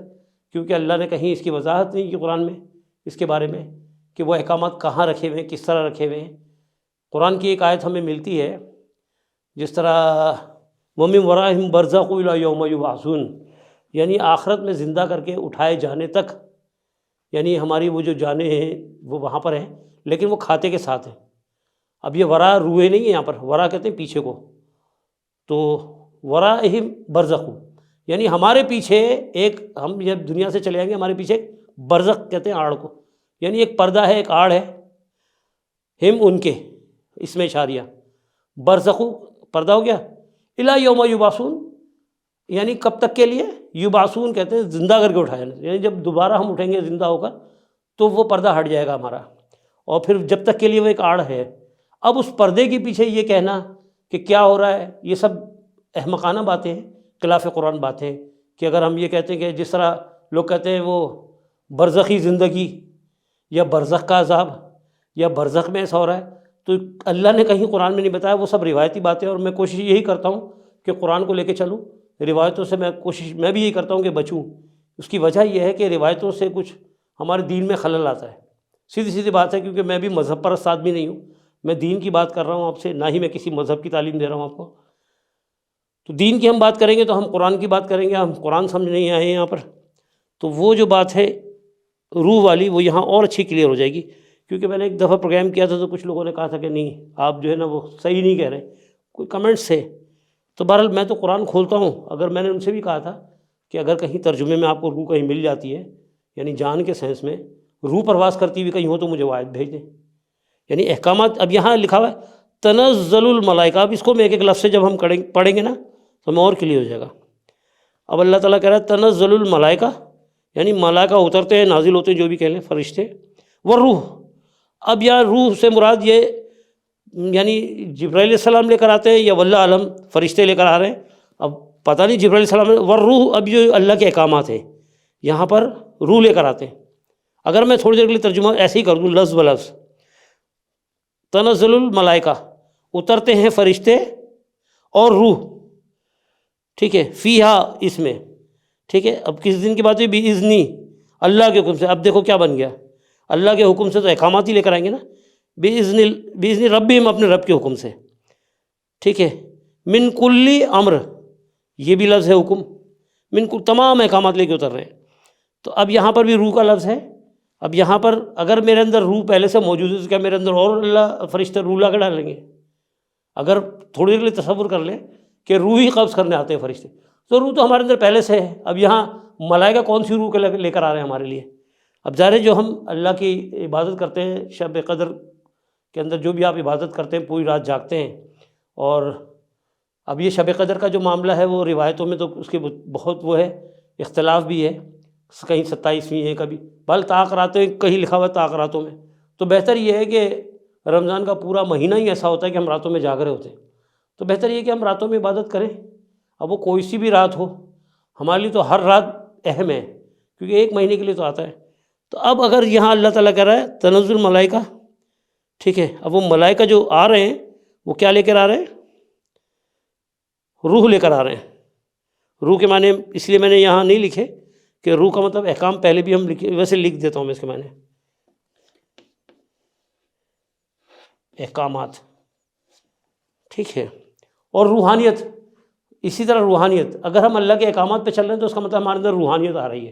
کیونکہ اللہ نے کہیں اس کی وضاحت نہیں کی قرآن میں اس کے بارے میں کہ وہ احکامات کہاں رکھے ہوئے ہیں، کس طرح رکھے ہوئے ہیں۔ قرآن کی ایک آیت ہمیں ملتی ہے جس طرح وَمِن وَرَائِهِمْ بَرْزَخٌ إِلَىٰ يَوْمِ يُبْعَثُونَ، یعنی آخرت میں زندہ کر کے اٹھائے جانے تک، یعنی ہماری وہ جو جانیں ہیں وہ وہاں پر ہیں لیکن وہ کھاتے کے ساتھ ہیں۔ اب یہ ورا روئے نہیں ہے، یہاں پر ورا کہتے ہیں پیچھے کو، تو وَرَائِهِمْ بَرْزَخٌ یعنی ہمارے پیچھے ایک، ہم جب دنیا سے چلے آئیں گے ہمارے پیچھے ایک برزخ کہتے ہیں آڑ کو، یعنی ایک پردہ ہے، ایک آڑ ہے، ہم ان کے، اس میں اشاریہ، برزخ پردہ ہو گیا، الی یوم یبعثون یعنی کب تک کے لیے، یبعثون کہتے ہیں زندہ کر کے اٹھایا، یعنی جب دوبارہ ہم اٹھیں گے زندہ ہو کر تو وہ پردہ ہٹ جائے گا ہمارا، اور پھر جب تک کے لیے وہ ایک آڑ ہے۔ اب اس پردے کے پیچھے یہ کہنا کہ کیا ہو رہا ہے، یہ سب احمقانہ باتیں ہیں، خلاف قرآن باتیں، کہ اگر ہم یہ کہتے ہیں کہ جس طرح لوگ کہتے ہیں وہ برزخی زندگی یا برزخ کا عذاب یا برزخ میں ایسا ہو رہا ہے، تو اللہ نے کہیں قرآن میں نہیں بتایا، وہ سب روایتی باتیں، اور میں کوشش یہی کرتا ہوں کہ قرآن کو لے کے چلوں، روایتوں سے میں بھی یہی کرتا ہوں کہ بچوں۔ اس کی وجہ یہ ہے کہ روایتوں سے کچھ ہمارے دین میں خلل آتا ہے، سیدھی سیدھی بات ہے، کیونکہ میں بھی مذہب پرست آدمی نہیں ہوں، میں دین کی بات کر رہا ہوں آپ سے، نہ ہی میں کسی مذہب کی تعلیم دے رہا ہوں آپ کو۔ تو دین کی ہم بات کریں گے تو ہم قرآن کی بات کریں گے، ہم قرآن سمجھ نہیں آئے ہیں یہاں پر، تو وہ جو بات ہے روح والی وہ یہاں اور اچھی کلیئر ہو جائے گی۔ کیونکہ میں نے ایک دفعہ پروگرام کیا تھا تو کچھ لوگوں نے کہا تھا کہ نہیں آپ جو ہے نا وہ صحیح نہیں کہہ رہے، کوئی کمنٹس سے، تو بہرحال میں تو قرآن کھولتا ہوں، اگر میں نے ان سے بھی کہا تھا کہ اگر کہیں ترجمے میں آپ کو روح کہیں مل جاتی ہے، یعنی جان کے سینس میں روح پرواز کرتی ہوئی کہیں ہو تو مجھے وہ آیت بھیج دیں، یعنی احکامات۔ اب یہاں لکھا ہوا ہے تنزل الملائکہ، اب اس کو میں ایک ایک لفظ سے جب ہم پڑھیں گے نا تو ہمیں اور کلیئر ہو جائے گا۔ اب اللہ تعالیٰ کہہ رہا ہے تنزل الملائکہ یعنی ملائکہ اترتے ہیں، نازل ہوتے ہیں، جو بھی کہہ لیں فرشتے، والروح، اب یہاں روح سے مراد یہ یعنی جبرائیل علیہ السلام لے کر آتے ہیں یا واللہ عالم فرشتے لے کر آ رہے ہیں، اب پتہ نہیں جبرائیل علیہ السلام، والروح اب جو اللہ کے احکامات ہیں یہاں پر روح لے کر آتے ہیں۔ اگر میں تھوڑی دیر کے لیے ترجمہ ایسے ہی کر دوں لفظ بلفظ، تنزل الملائکہ اترتے ہیں فرشتے اور روح، ٹھیک ہے، فیہا اس میں، ٹھیک ہے، اب کس دن کی بات ہوئی، باذنی اللہ کے حکم سے، اب دیکھو کیا بن گیا، اللہ کے حکم سے تو احکامات ہی لے کر آئیں گے نا، باذن ربہم اپنے رب کے حکم سے، ٹھیک ہے، من کلی امر یہ بھی لفظ ہے حکم، من کل تمام احکامات لے کے اتر رہے ہیں۔ تو اب یہاں پر بھی روح کا لفظ ہے، اب یہاں پر اگر میرے اندر روح پہلے سے موجود ہے تو کیا میرے اندر اور اللہ فرشتے روح لا کے ڈالیں گے؟ اگر تھوڑی دیر کے لیے تصور کر لیں کہ روح ہی قبض کرنے آتے ہیں فرشتے، تو روح تو ہمارے اندر پہلے سے ہے، اب یہاں ملائکہ کون سی روح کے لے کر آ رہے ہیں ہمارے لیے؟ اب ظاہر ہے جو ہم اللہ کی عبادت کرتے ہیں، شب قدر کے اندر جو بھی آپ عبادت کرتے ہیں، پوری رات جاگتے ہیں، اور اب یہ شب قدر کا جو معاملہ ہے وہ روایتوں میں تو اس کے بہت وہ ہے، اختلاف بھی ہے، کہیں 27ویں ہے، کبھی بل طاق راتوں، کہیں لکھا ہوا ہے طاق راتوں میں، تو بہتر یہ ہے کہ رمضان کا پورا مہینہ ہی ایسا ہوتا ہے کہ ہم راتوں میں جاگ رہے ہوتے ہیں، تو بہتر یہ ہے کہ ہم راتوں میں عبادت کریں، اب وہ کوئی سی بھی رات ہو، ہمارے لیے تو ہر رات اہم ہے، کیونکہ ایک مہینے کے لیے تو آتا ہے۔ تو اب اگر یہاں اللہ تعالیٰ کہہ رہا ہے تنزل ملائکہ، ٹھیک ہے، اب وہ ملائکہ جو آ رہے ہیں وہ کیا لے کر آ رہے ہیں؟ روح لے کر آ رہے ہیں۔ روح کے معنی اس لیے میں نے یہاں نہیں لکھے کہ روح کا مطلب احکام پہلے بھی ہم لکھے، ویسے لکھ دیتا ہوں میں اس کے معنی احکامات، ٹھیک ہے، اور روحانیت، اسی طرح روحانیت، اگر ہم اللہ کے احکامات پہ چل رہے ہیں تو اس کا مطلب ہمارے اندر روحانیت آ رہی ہے،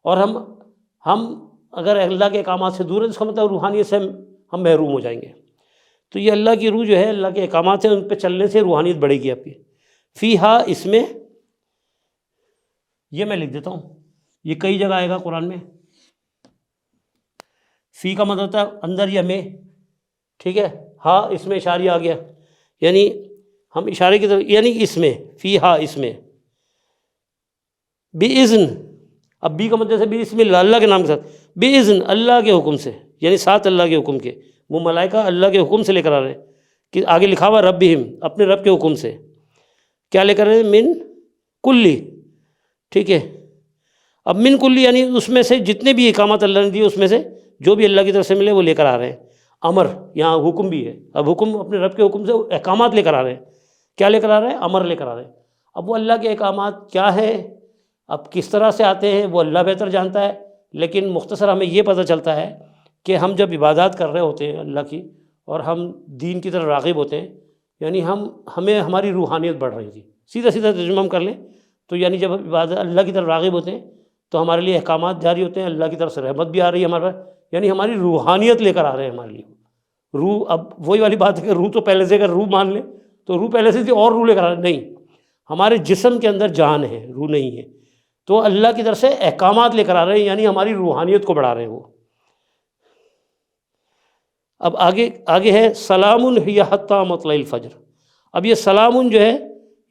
اور ہم اگر اللہ کے احکامات سے دور ہیں تو اس کا مطلب روحانیت سے ہم محروم ہو جائیں گے۔ تو یہ اللہ کی روح جو ہے، اللہ کے احکامات ہیں ان پہ چلنے سے روحانیت بڑھے گی آپ کی۔ فیہا اس میں، یہ میں لکھ دیتا ہوں، یہ کئی جگہ آئے گا قرآن میں، فی کا مطلب ہوتا ہے اندر یا میں، ٹھیک ہے، ہاں اس میں اشاریہ آ گیا، یعنی ہم اشارے کی طرف، یعنی اس میں فی ہا، اس میں بِإِذْن، اب بی کا مطلب ہے بسم اللہ، اللہ کے نام کے ساتھ، بِإِذْن، اللہ کے حکم سے، یعنی ساتھ اللہ کے حکم کے، وہ ملائکہ اللہ کے حکم سے لے کر آ رہے ہیں، کہ آگے لکھا ہوا ربہم، اپنے رب کے حکم سے کیا لے کر آ رہے ہیں، من کلی، ٹھیک ہے۔ اب من کلی یعنی اس میں سے جتنے بھی احکامات اللہ نے دیے، اس میں سے جو بھی اللہ کی طرف سے ملے وہ لے کر آ رہے ہیں۔ امر، یہاں حکم بھی ہے، اب حکم اپنے رب کے حکم سے احکامات لے کر آ رہے ہیں، کیا لے کر آ رہے ہیں، امر لے کر آ رہے ہیں۔ اب وہ اللہ کے احکامات کیا ہے، اب کس طرح سے آتے ہیں وہ اللہ بہتر جانتا ہے، لیکن مختصر ہمیں یہ پتہ چلتا ہے کہ ہم جب عبادات کر رہے ہوتے ہیں اللہ کی، اور ہم دین کی طرف راغب ہوتے ہیں، یعنی ہمیں ہماری روحانیت بڑھ رہی تھی، سیدھا سیدھا ترجمہ ہم کر لیں تو یعنی جب عبادت اللہ کی طرف راغب ہوتے ہیں تو ہمارے لیے احکامات جاری ہوتے ہیں، اللہ کی طرف سے رحمت بھی آ رہی ہے ہمارا، یعنی ہماری روحانیت لے کر آ رہے ہیں ہمارے لیے روح۔ اب وہی والی بات ہے کہ روح تو پہلے سے، اگر روح مان لیں تو روح پہلے سے تھی اور روح لے کر آ رہے ہیں، نہیں، ہمارے جسم کے اندر جان ہے، روح نہیں ہے، تو اللہ کی طرف سے احکامات لے کر آ رہے ہیں، یعنی ہماری روحانیت کو بڑھا رہے ہیں وہ۔ اب آگے ہے سلام ہی حتی مطلع الفجر۔ اب یہ سلام جو ہے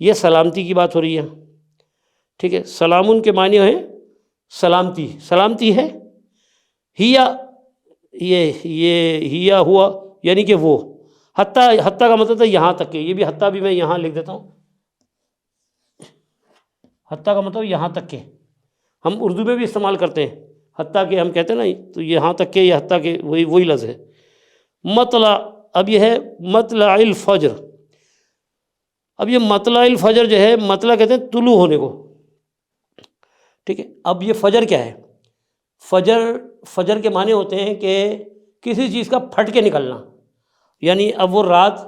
یہ سلامتی کی بات ہو رہی ہے، ٹھیک ہے۔ سلام کے معنی ہے سلامتی، سلامتی ہے، ہیا، یہ ہیا ہوا یعنی کہ وہ، حتی کا مطلب ہے یہاں تک کہ، یہ بھی حتی بھی میں یہاں لکھ دیتا ہوں، حتی کا مطلب یہاں تک کہ، ہم اردو میں بھی استعمال کرتے ہیں حتیٰ کہ، ہم کہتے ہیں نا تو یہاں تک کہ، یا حتیٰ کہ، وہی لفظ ہے۔ مطلع، اب یہ ہے مطلع الفجر۔ اب یہ مطلع الفجر جو ہے، مطلع کہتے ہیں طلوع ہونے کو، ٹھیک ہے۔ اب یہ فجر کیا ہے، فجر کے معنی ہوتے ہیں کہ کسی چیز کا پھٹ کے نکلنا، یعنی اب وہ رات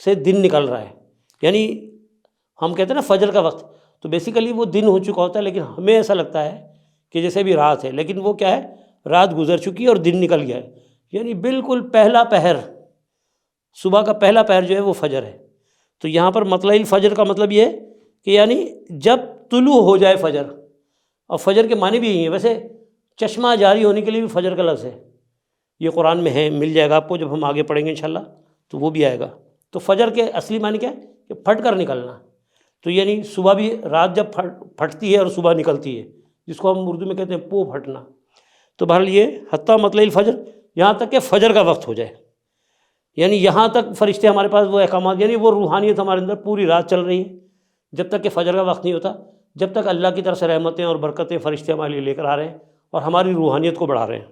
سے دن نکل رہا ہے، یعنی ہم کہتے ہیں نا فجر کا وقت، تو بیسیکلی وہ دن ہو چکا ہوتا ہے، لیکن ہمیں ایسا لگتا ہے کہ جیسے بھی رات ہے، لیکن وہ کیا ہے، رات گزر چکی ہے اور دن نکل گیا ہے، یعنی بالکل پہلا پہر، صبح کا پہلا پہر جو ہے وہ فجر ہے۔ تو یہاں پر مطلع الفجر کا مطلب یہ ہے کہ یعنی جب طلوع ہو جائے فجر، اور فجر کے معنی بھی یہی ہیں، ویسے چشمہ جاری ہونے کے لیے بھی فجر کا لفظ ہے، یہ قرآن میں ہے، مل جائے گا آپ کو جب ہم آگے پڑھیں گے انشاءاللہ تو وہ بھی آئے گا۔ تو فجر کے اصلی معنی کیا ہے کہ پھٹ کر نکلنا، تو یعنی صبح بھی، رات جب پھٹتی ہے اور صبح نکلتی ہے، جس کو ہم اردو میں کہتے ہیں پو پھٹنا۔ تو بہرحال یہ حتیٰ مطلع الفجر، یہاں تک کہ فجر کا وقت ہو جائے، یعنی یہاں تک فرشتے ہمارے پاس وہ احکامات، یعنی وہ روحانیت ہمارے اندر پوری رات چل رہی ہے، جب تک کہ فجر کا وقت نہیں ہوتا، جب تک اللہ کی طرف سے رحمتیں اور برکتیں فرشتے ہمارے لیے لے کر آ رہے ہیں اور ہماری روحانیت کو بڑھا رہے ہیں۔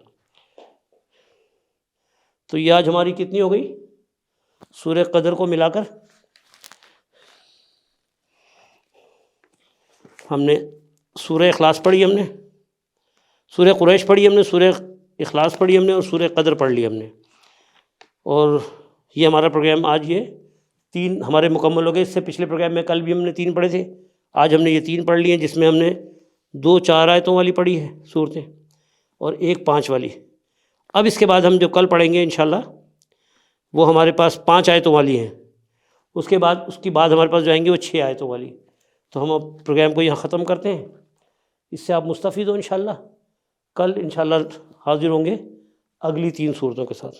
تو یہ آج ہماری کتنی ہو گئی سورہ قدر کو ملا کر؟ ہم نے سورہ اخلاص پڑھی، ہم نے سورہ قریش پڑھی، ہم نے سورہ اخلاص پڑھی، ہم نے اور سورہ قدر پڑھ لی ہم نے، اور یہ ہمارا پروگرام آج یہ 3 ہمارے مکمل ہو گئے۔ اس سے پچھلے پروگرام میں کل بھی ہم نے 3 پڑھے تھے، آج ہم نے یہ 3 پڑھ لی ہیں، جس میں ہم نے 2 4 آیتوں والی پڑھی ہے صورتیں اور 1 5 والی۔ اب اس کے بعد ہم جو کل پڑھیں گے انشاءاللہ وہ ہمارے پاس 5 آیتوں والی ہیں، اس کے بعد ہمارے پاس جو آئیں گے وہ 6 آیتوں والی۔ تو ہم اب پروگرام کو یہاں ختم کرتے ہیں، اس سے آپ مستفید ہو انشاءاللہ۔ کل انشاءاللہ حاضر ہوں گے اگلی 3 صورتوں کے ساتھ۔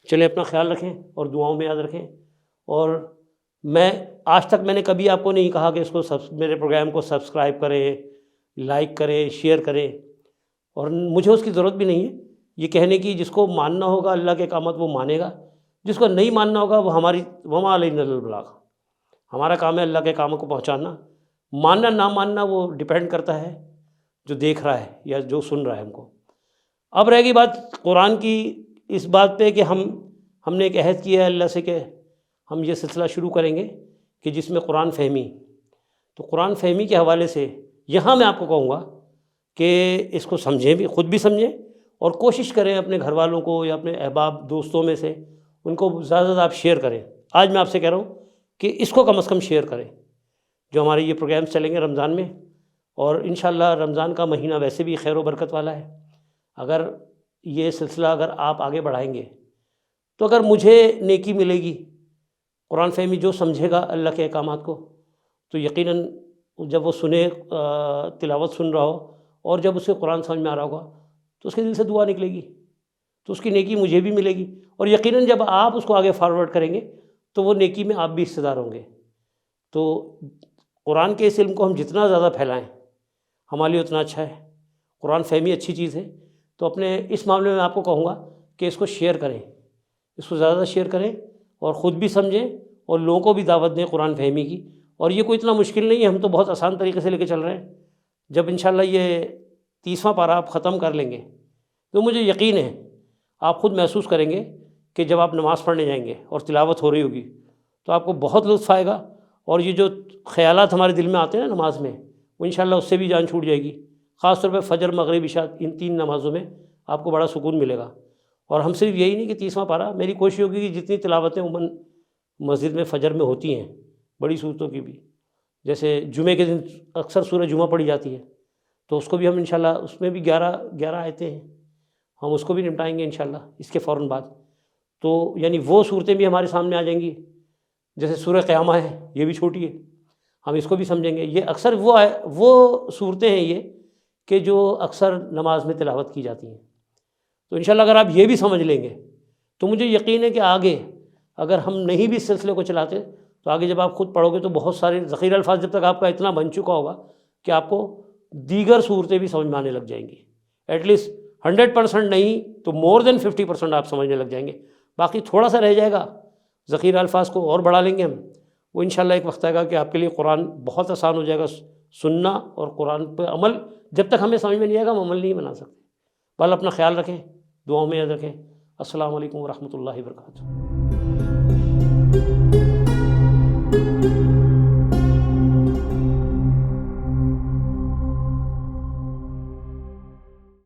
چلیں اپنا خیال رکھیں اور دعاؤں میں یاد رکھیں، اور آج تک میں نے کبھی آپ کو نہیں کہا کہ اس کو میرے پروگرام کو سبسکرائب کریں، لائک کریں، شیئر کریں، اور مجھے اس کی ضرورت بھی نہیں ہے یہ کہنے کی، جس کو ماننا ہوگا اللہ کے احکامات وہ مانے گا، جس کو نہیں ماننا ہوگا وہ وما علینا الا البلاغ، ہمارا کام ہے اللہ کے کاموں کو پہنچانا، ماننا نہ ماننا وہ ڈیپینڈ کرتا ہے جو دیکھ رہا ہے یا جو سن رہا ہے ہم کو۔ اب رہ گئی بات قرآن کی اس بات پہ کہ ہم نے ایک عہد کیا ہے اللہ سے کہ ہم یہ سلسلہ شروع کریں گے کہ جس میں قرآن فہمی، تو قرآن فہمی کے حوالے سے یہاں میں آپ کو کہوں گا کہ اس کو سمجھیں بھی، خود بھی سمجھیں، اور کوشش کریں اپنے گھر والوں کو یا اپنے احباب دوستوں میں سے ان کو زیادہ سے زیادہ آپ شیئر کریں۔ آج میں آپ سے کہہ رہا ہوں کہ اس کو کم از کم شیئر کریں، جو ہمارے یہ پروگرامز چلیں گے رمضان میں، اور انشاءاللہ رمضان کا مہینہ ویسے بھی خیر و برکت والا ہے۔ اگر یہ سلسلہ اگر آپ آگے بڑھائیں گے تو اگر مجھے نیکی ملے گی، قرآن فہمی جو سمجھے گا اللہ کے احکامات کو، تو یقیناً جب وہ سنے، تلاوت سن رہا ہو اور جب اسے قرآن سمجھ میں آ رہا ہوگا تو اس کے دل سے دعا نکلے گی۔ تو اس کی نیکی مجھے بھی ملے گی، اور یقیناً جب آپ اس کو آگے فارورڈ کریں گے تو وہ نیکی میں آپ بھی حصہ دار ہوں گے۔ تو قرآن کے اس علم کو ہم جتنا زیادہ پھیلائیں ہمارے لیے اتنا اچھا ہے۔ قرآن فہمی اچھی چیز ہے، تو اپنے اس معاملے میں آپ کو کہوں گا کہ اس کو شیئر کریں، اس کو زیادہ شیئر کریں، اور خود بھی سمجھیں اور لوگوں کو بھی دعوت دیں قرآن فہمی کی۔ اور یہ کوئی اتنا مشکل نہیں ہے، ہم تو بہت آسان طریقے سے لے کے چل رہے ہیں۔ جب انشاءاللہ یہ 30واں پارہ آپ ختم کر لیں گے تو مجھے یقین ہے آپ خود محسوس کریں گے کہ جب آپ نماز پڑھنے جائیں گے اور تلاوت ہو رہی ہوگی تو آپ کو بہت لطف آئے گا، اور یہ جو خیالات ہمارے دل میں آتے ہیں نا نماز میں، وہ انشاءاللہ اس سے بھی جان چھوٹ جائے گی۔ خاص طور پہ فجر، مغرب، عشاء، ان 3 نمازوں میں آپ کو بڑا سکون ملے گا۔ اور ہم صرف یہی نہیں کہ 30واں پارہ، میری کوشش ہوگی کہ جتنی تلاوتیں عموماً مسجد میں فجر میں ہوتی ہیں بڑی صورتوں کی بھی، جیسے جمعے کے دن اکثر سورہ جمعہ پڑھی جاتی ہے، تو اس کو بھی ہم انشاءاللہ، اس میں بھی 11 آیتیں ہیں، ہم اس کو بھی نمٹائیں گے انشاءاللہ اس کے فوراً بعد۔ تو یعنی وہ صورتیں بھی ہمارے سامنے آ جائیں گی، جیسے سورہ قیامہ ہے، یہ بھی چھوٹی ہے، ہم اس کو بھی سمجھیں گے۔ یہ اکثر وہ صورتیں ہیں یہ کہ جو اکثر نماز میں تلاوت کی جاتی ہیں۔ تو انشاءاللہ اگر آپ یہ بھی سمجھ لیں گے تو مجھے یقین ہے کہ آگے اگر ہم نہیں بھی اس سلسلے کو چلاتے تو آگے جب آپ خود پڑھو گے تو بہت سارے ذخیرہ الفاظ جب تک آپ کا اتنا بن چکا ہوگا کہ آپ کو دیگر صورتیں بھی سمجھ میں آنے لگ جائیں گی۔ ایٹ لیسٹ 100% نہیں تو more than 50% آپ سمجھنے لگ جائیں گے۔ باقی تھوڑا سا رہ جائے گا، ذخیرہ الفاظ کو اور بڑھا لیں گے ہم، وہ انشاءاللہ ایک وقت آئے گا کہ آپ کے لیے قرآن بہت آسان ہو جائے گا سننا، اور قرآن پہ عمل جب تک ہمیں سمجھ میں نہیں آئے گا ہم عمل نہیں بنا سکتے۔ بل اپنا خیال رکھیں، دعاؤں میں یاد رکھیں۔ السلام علیکم ورحمۃ اللہ وبرکاتہ۔